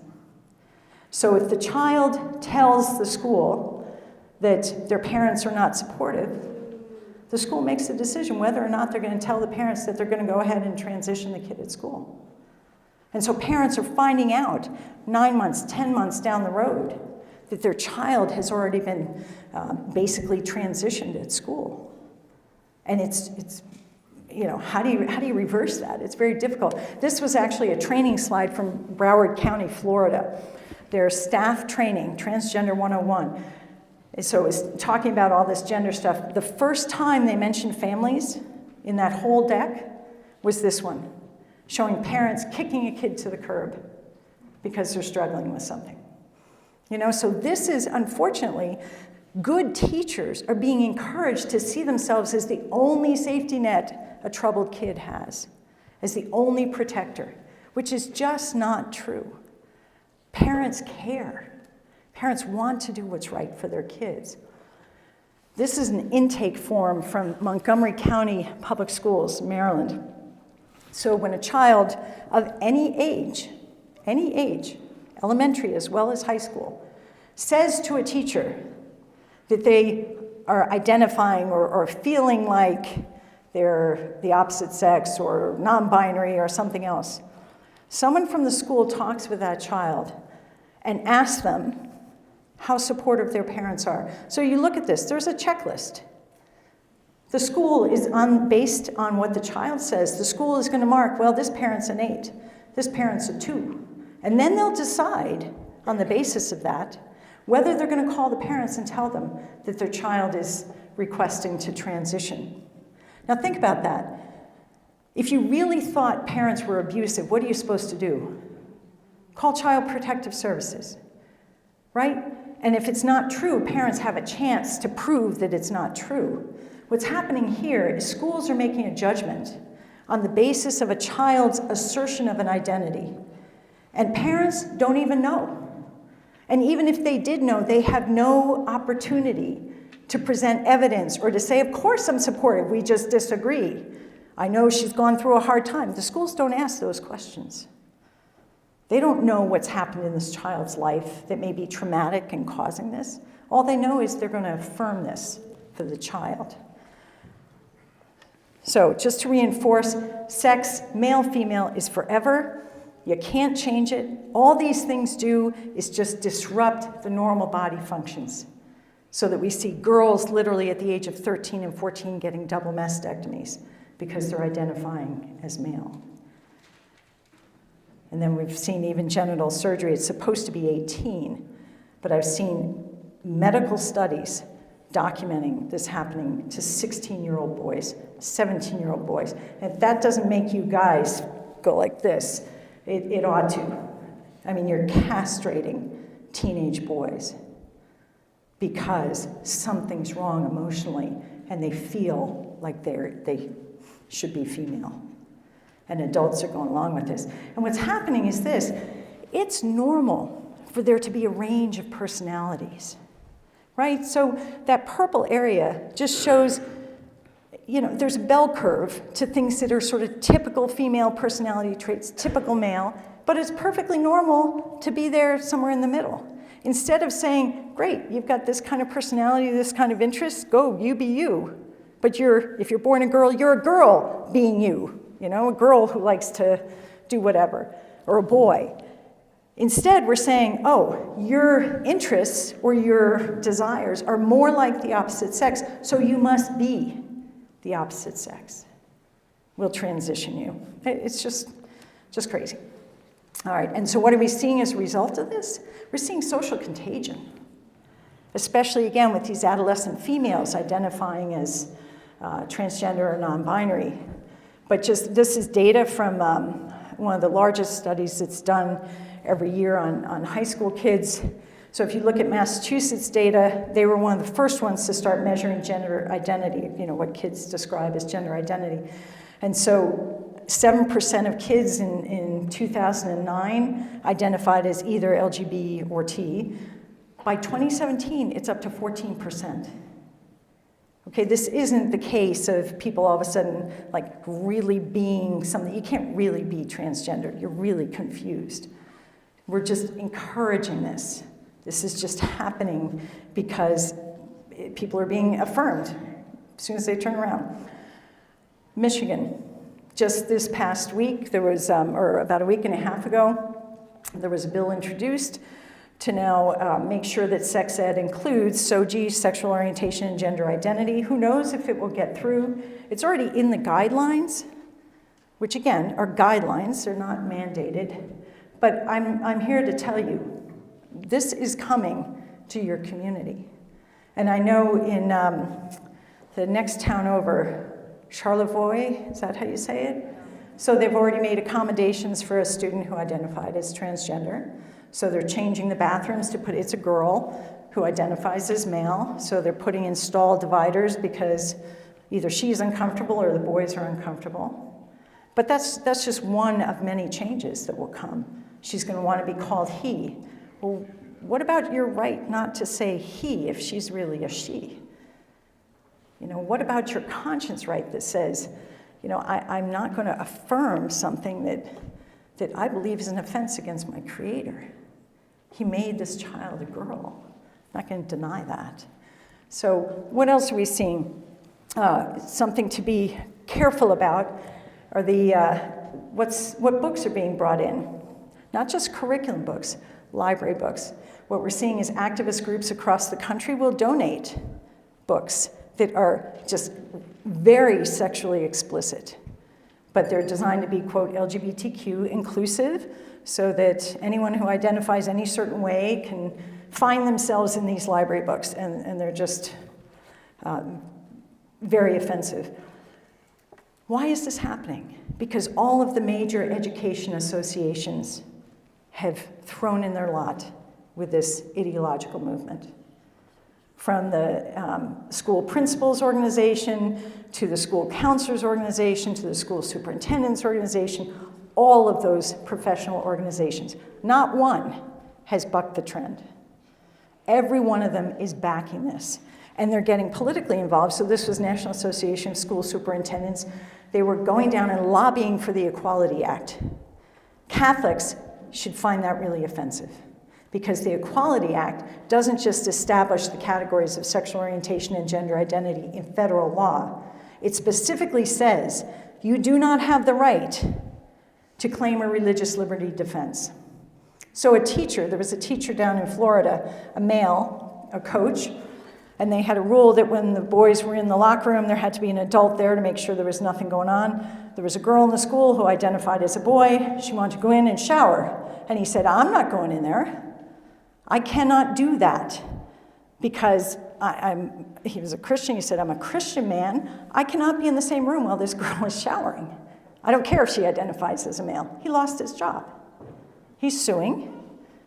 So if the child tells the school that their parents are not supportive, the school makes a decision whether or not they're going to tell the parents that they're going to go ahead and transition the kid at school. And so parents are finding out 9 months, 10 months down the road that their child has already been basically transitioned at school. And it's how do you reverse that? It's very difficult. This was actually a training slide from Broward County, Florida. Their staff training, Transgender 101. So it's talking about all this gender stuff. The first time they mentioned families in that whole deck was this one, showing parents kicking a kid to the curb because they're struggling with something. So this is, unfortunately, good teachers are being encouraged to see themselves as the only safety net a troubled kid has, as the only protector, which is just not true. Parents care. Parents want to do what's right for their kids. This is an intake form from Montgomery County Public Schools, Maryland. So when a child of any age, elementary as well as high school, says to a teacher that they are identifying or feeling like they're the opposite sex or non-binary or something else, someone from the school talks with that child and asks them how supportive their parents are. So you look at this, there's a checklist. The school is based on what the child says. The school is going to mark, well, this parent's an 8, this parent's a 2. And then they'll decide on the basis of that whether they're going to call the parents and tell them that their child is requesting to transition. Now think about that. If you really thought parents were abusive, what are you supposed to do? Call Child Protective Services, right? And if it's not true, parents have a chance to prove that it's not true. What's happening here is schools are making a judgment on the basis of a child's assertion of an identity. And parents don't even know. And even if they did know, they have no opportunity to present evidence or to say, of course I'm supportive, we just disagree. I know she's gone through a hard time. The schools don't ask those questions. They don't know what's happened in this child's life that may be traumatic and causing this. All they know is they're going to affirm this for the child. So just to reinforce, sex, male, female, is forever. You can't change it. All these things do is just disrupt the normal body functions so that we see girls literally at the age of 13 and 14 getting double mastectomies because they're identifying as male. And then we've seen even genital surgery. It's supposed to be 18, but I've seen medical studies documenting this happening to 16-year-old boys, 17-year-old boys. And if that doesn't make you guys go like this, it ought to. I mean, you're castrating teenage boys because something's wrong emotionally and they feel like they should be female. And adults are going along with this. And what's happening is this: it's normal for there to be a range of personalities, right? So that purple area just shows, there's a bell curve to things that are sort of typical female personality traits, typical male, but it's perfectly normal to be there somewhere in the middle. Instead of saying, great, you've got this kind of personality, this kind of interest, go, you be you. But if you're born a girl, you're a girl being you. A girl who likes to do whatever, or a boy. Instead, we're saying, oh, your interests or your desires are more like the opposite sex, so you must be the opposite sex. We'll transition you. It's just crazy. All right, and so what are we seeing as a result of this? We're seeing social contagion, especially, again, with these adolescent females identifying as transgender or non-binary. But this is data from one of the largest studies that's done every year on high school kids. So if you look at Massachusetts data, they were one of the first ones to start measuring gender identity, what kids describe as gender identity. And so 7% of kids in 2009 identified as either LGBT or T. By 2017, it's up to 14%. Okay, this isn't the case of people all of a sudden like really being something. You can't really be transgender. You're really confused. We're just encouraging this. This is just happening because people are being affirmed as soon as they turn around. Michigan, just this past week, there was, or about a week and a half ago, there was a bill introduced to now make sure that sex ed includes SOGI, sexual orientation and gender identity. Who knows if it will get through? It's already in the guidelines, which again are guidelines, they're not mandated. But I'm here to tell you, this is coming to your community. And I know in the next town over, Charlevoix, is that how you say it? So they've already made accommodations for a student who identified as transgender. So they're changing the bathrooms to put, it's a girl who identifies as male. So they're putting in stall dividers because either she's uncomfortable or the boys are uncomfortable. But that's just one of many changes that will come. She's going to want to be called he. Well, what about your right not to say he if she's really a she? What about your conscience right that says, I'm not going to affirm something that I believe is an offense against my Creator. He made this child a girl. I'm not going to deny that. So what else are we seeing? Something to be careful about are what books are being brought in. Not just curriculum books, library books. What we're seeing is activist groups across the country will donate books that are just very sexually explicit, but they're designed to be, quote, LGBTQ inclusive, so that anyone who identifies any certain way can find themselves in these library books, and they're just very offensive. Why is this happening? Because all of the major education associations have thrown in their lot with this ideological movement. From the school principals organization, to the school counselors organization, to the school superintendents organization, all of those professional organizations. Not one has bucked the trend. Every one of them is backing this. And they're getting politically involved. So this was National Association of School Superintendents. They were going down and lobbying for the Equality Act. Catholics should find that really offensive, because the Equality Act doesn't just establish the categories of sexual orientation and gender identity in federal law. It specifically says you do not have the right to claim a religious liberty defense. So there was a teacher down in Florida, a male, a coach, and they had a rule that when the boys were in the locker room, there had to be an adult there to make sure there was nothing going on. There was a girl in the school who identified as a boy. She wanted to go in and shower. And he said, I'm not going in there. I cannot do that because he was a Christian. He said, I'm a Christian man. I cannot be in the same room while this girl is showering. I don't care if she identifies as a male. He lost his job. He's suing,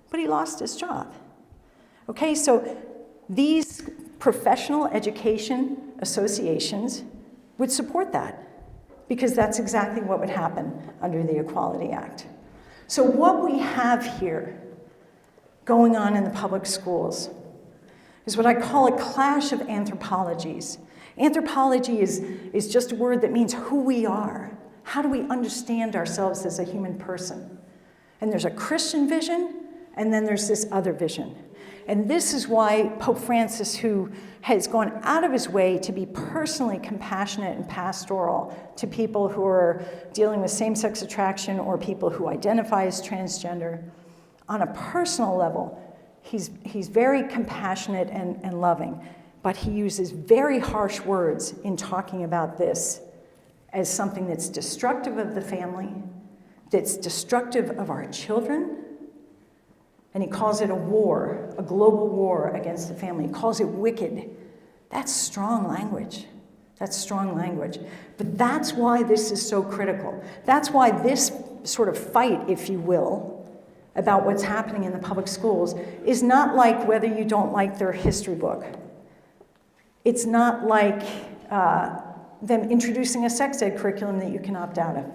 but he lost his job. Okay, so these professional education associations would support that, because that's exactly what would happen under the Equality Act. So what we have here going on in the public schools is what I call a clash of anthropologies. Anthropology is just a word that means who we are. How do we understand ourselves as a human person? And there's a Christian vision, and then there's this other vision. And this is why Pope Francis, who has gone out of his way to be personally compassionate and pastoral to people who are dealing with same-sex attraction or people who identify as transgender, on a personal level, he's very compassionate and loving, but he uses very harsh words in talking about this as something that's destructive of the family, that's destructive of our children, and he calls it a war, a global war against the family. He calls it wicked. That's strong language. That's strong language. But that's why this is so critical. That's why this sort of fight, if you will, about what's happening in the public schools is not like whether you don't like their history book. It's not like them introducing a sex ed curriculum that you can opt out of.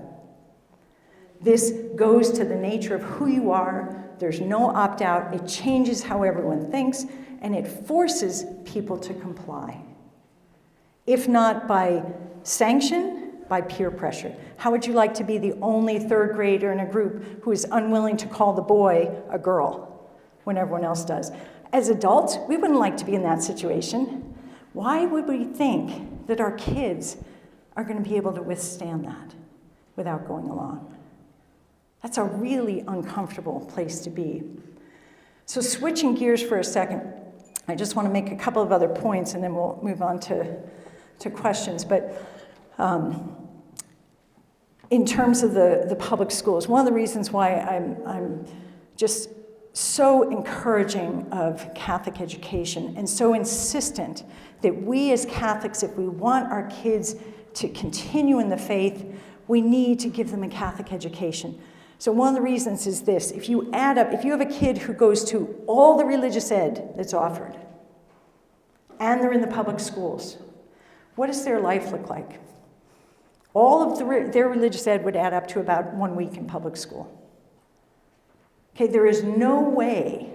This goes to the nature of who you are. There's no opt-out. It changes how everyone thinks, and it forces people to comply. If not by sanction, by peer pressure. How would you like to be the only third grader in a group who is unwilling to call the boy a girl when everyone else does? As adults, we wouldn't like to be in that situation. Why would we think that our kids are going to be able to withstand that without going along? That's a really uncomfortable place to be. So switching gears for a second, I just want to make a couple of other points and then we'll move on to questions. But in terms of the public schools, one of the reasons why I'm just so encouraging of Catholic education and so insistent that we as Catholics, if we want our kids to continue in the faith, we need to give them a Catholic education. So one of the reasons is this: if you add up, if you have a kid who goes to all the religious ed that's offered, and they're in the public schools, what does their life look like? All of their religious ed would add up to about 1 week in public school. Okay, there is no way,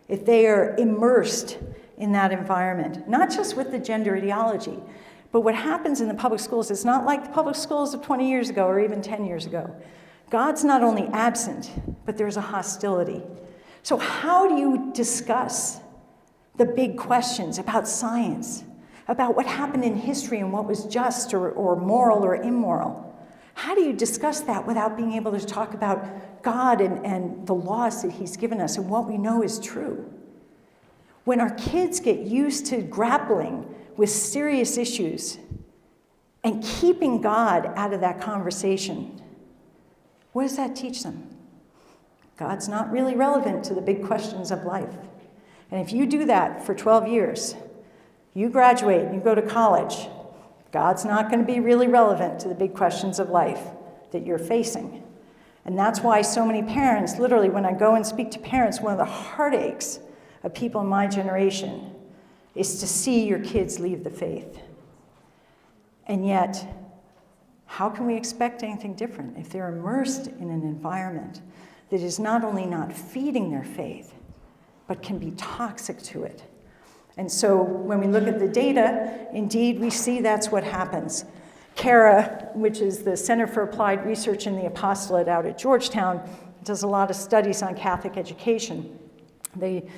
if they are immersed in that environment, not just with the gender ideology, but what happens in the public schools is not like the public schools of 20 years ago or even 10 years ago. God's not only absent, but there's a hostility. So how do you discuss the big questions about science, about what happened in history and what was just or moral or immoral? How do you discuss that without being able to talk about God and the laws that he's given us and what we know is true? When our kids get used to grappling with serious issues and keeping God out of that conversation, what does that teach them? God's not really relevant to the big questions of life. And if you do that for 12 years, you graduate and you go to college, God's not going to be really relevant to the big questions of life that you're facing. And that's why so many parents, literally when I go and speak to parents, one of the heartaches of people in my generation is to see your kids leave the faith. And yet, how can we expect anything different if they're immersed in an environment that is not only not feeding their faith, but can be toxic to it? And so when we look at the data, indeed, we see that's what happens. CARA, which is the Center for Applied Research in the Apostolate out at Georgetown, does a lot of studies on Catholic education. They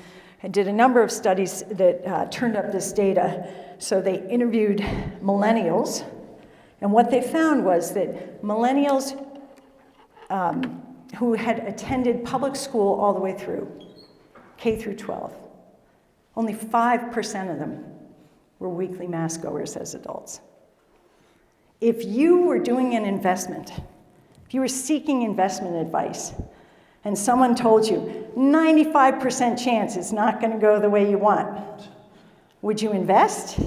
did a number of studies that turned up this data. So they interviewed millennials, and what they found was that millennials who had attended public school all the way through, K through 12, only 5% of them were weekly mass goers as adults. If you were doing an investment, if you were seeking investment advice, and someone told you 95% chance it's not going to go the way you want, would you invest?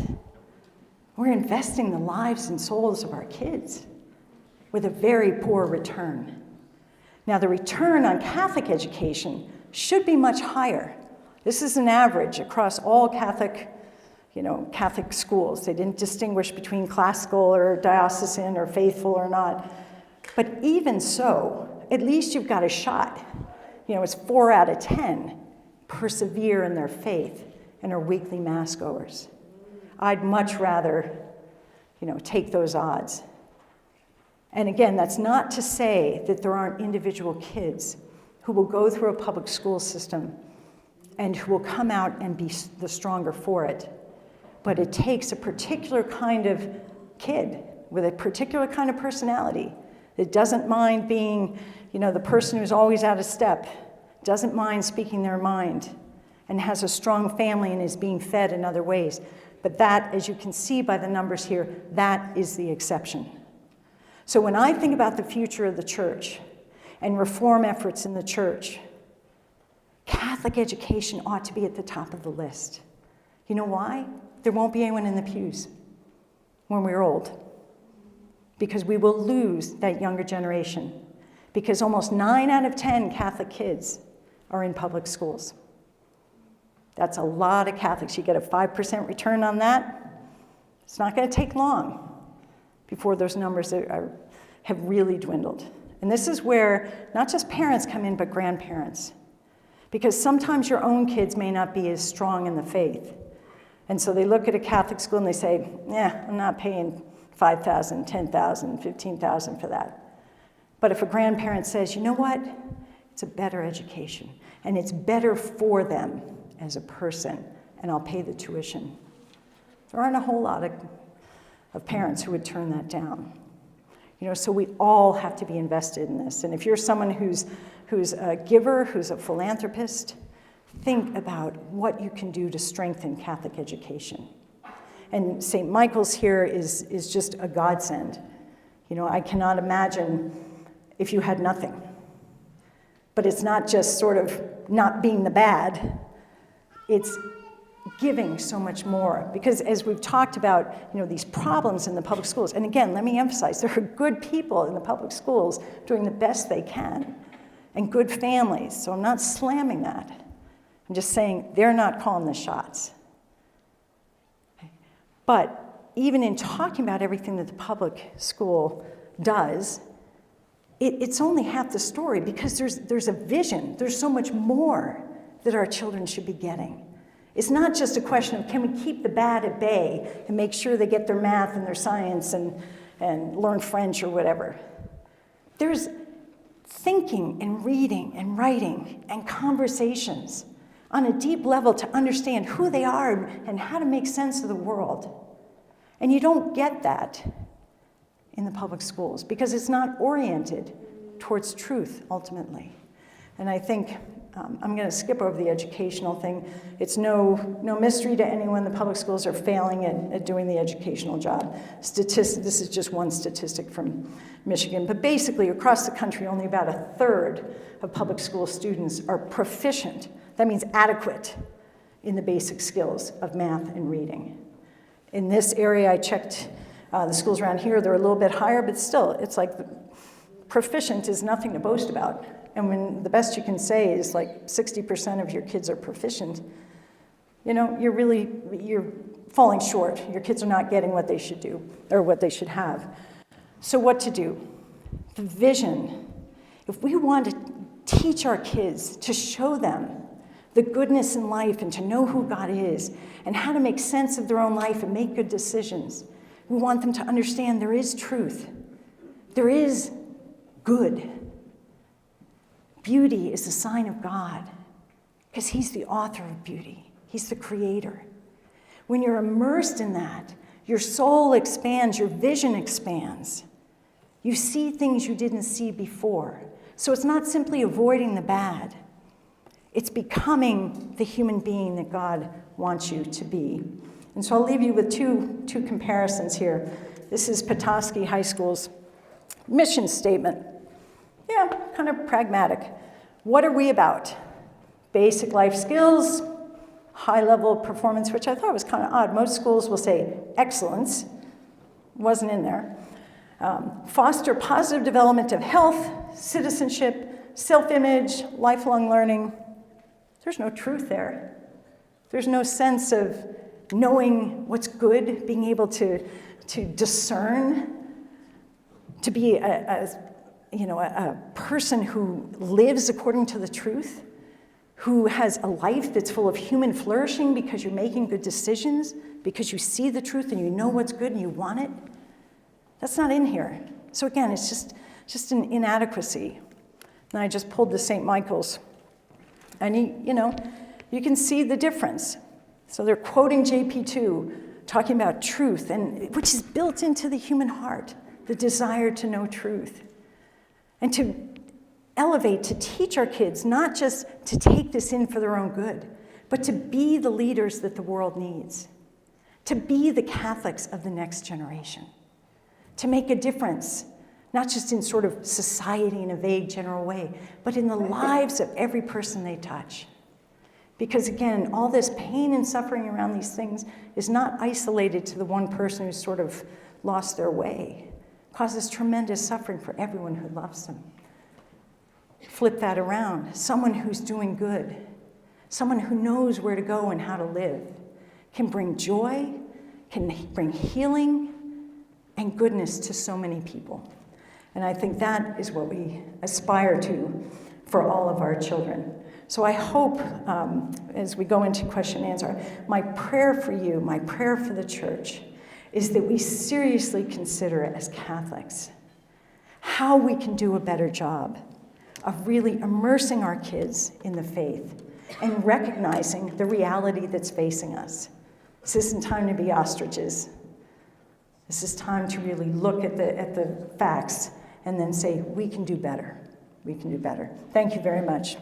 We're investing the lives and souls of our kids with a very poor return. Now, the return on Catholic education should be much higher. This is an average across all Catholic schools. They didn't distinguish between classical or diocesan or faithful or not. But even so, at least you've got a shot. It's 4 out of 10 persevere in their faith and are weekly mass goers. I'd much rather, take those odds. And again, that's not to say that there aren't individual kids who will go through a public school system and who will come out and be the stronger for it. But it takes a particular kind of kid with a particular kind of personality that doesn't mind being, the person who's always out of step, doesn't mind speaking their mind, and has a strong family and is being fed in other ways. But that, as you can see by the numbers here, that is the exception. So when I think about the future of the church and reform efforts in the church, Catholic education ought to be at the top of the list. You know why? There won't be anyone in the pews when we're old, because we will lose that younger generation. Because almost 9 out of 10 Catholic kids are in public schools. That's a lot of Catholics. You get a 5% return on that. It's not going to take long before those numbers have really dwindled. And this is where not just parents come in, but grandparents. Because sometimes your own kids may not be as strong in the faith. And so they look at a Catholic school and they say, yeah, I'm not paying $5,000, $10,000, $15,000 for that. But if a grandparent says, you know what? It's a better education, and it's better for them as a person, and I'll pay the tuition. There aren't a whole lot of parents who would turn that down. So we all have to be invested in this. And if you're someone who's a giver, who's a philanthropist, think about what you can do to strengthen Catholic education. And St. Michael's here is just a godsend. I cannot imagine if you had nothing. But it's not just sort of not being the bad. It's giving so much more. Because as we've talked about, these problems in the public schools, and again, let me emphasize, there are good people in the public schools doing the best they can, and good families, so I'm not slamming that. I'm just saying they're not calling the shots. But even in talking about everything that the public school does, it's only half the story, because there's a vision. There's so much more that our children should be getting. It's not just a question of, can we keep the bad at bay and make sure they get their math and their science and learn French or whatever. There's thinking and reading and writing and conversations on a deep level to understand who they are and how to make sense of the world. And you don't get that in the public schools because it's not oriented towards truth, ultimately. And I think I'm going to skip over the educational thing. It's no mystery to anyone. The public schools are failing at doing the educational job. This is just one statistic from Michigan. But basically, across the country, only about a third of public school students are proficient. That means adequate in the basic skills of math and reading. In this area, I checked the schools around here. They're a little bit higher, but still, it's like proficient is nothing to boast about. And when the best you can say is like 60% of your kids are proficient, you're falling short. Your kids are not getting what they should do or what they should have. So what to do? The vision. If we want to teach our kids, to show them the goodness in life and to know who God is and how to make sense of their own life and make good decisions, we want them to understand there is truth. There is good. Beauty is a sign of God because he's the author of beauty. He's the creator. When you're immersed in that, your soul expands, your vision expands. You see things you didn't see before. So it's not simply avoiding the bad. It's becoming the human being that God wants you to be. And so I'll leave you with two comparisons here. This is Petoskey High School's mission statement. Yeah, kind of pragmatic. What are we about? Basic life skills, high-level performance, which I thought was kind of odd. Most schools will say excellence. Wasn't in there. Foster positive development of health, citizenship, self-image, lifelong learning. There's no truth there. There's no sense of knowing what's good, being able to discern, to be a person who lives according to the truth, who has a life that's full of human flourishing because you're making good decisions, because you see the truth and you know what's good and you want it. That's not in here. So again, it's just an inadequacy. And I just pulled the St. Michael's. And you can see the difference. So they're quoting JP2, talking about truth, which is built into the human heart, the desire to know truth. And to elevate, to teach our kids, not just to take this in for their own good, but to be the leaders that the world needs, to be the Catholics of the next generation, to make a difference, not just in sort of society in a vague general way, but in the lives of every person they touch. Because again, all this pain and suffering around these things is not isolated to the one person who's sort of lost their way. It causes tremendous suffering for everyone who loves them. flip that around. Someone who's doing good, someone who knows where to go and how to live, can bring joy, can bring healing and goodness to so many people. And I think that is what we aspire to for all of our children. So I hope, as we go into question and answer, my prayer for you, my prayer for the church, is that we seriously consider as Catholics how we can do a better job of really immersing our kids in the faith and recognizing the reality that's facing us. This isn't time to be ostriches. This is time to really look at the facts and then say, we can do better. We can do better. Thank you very much.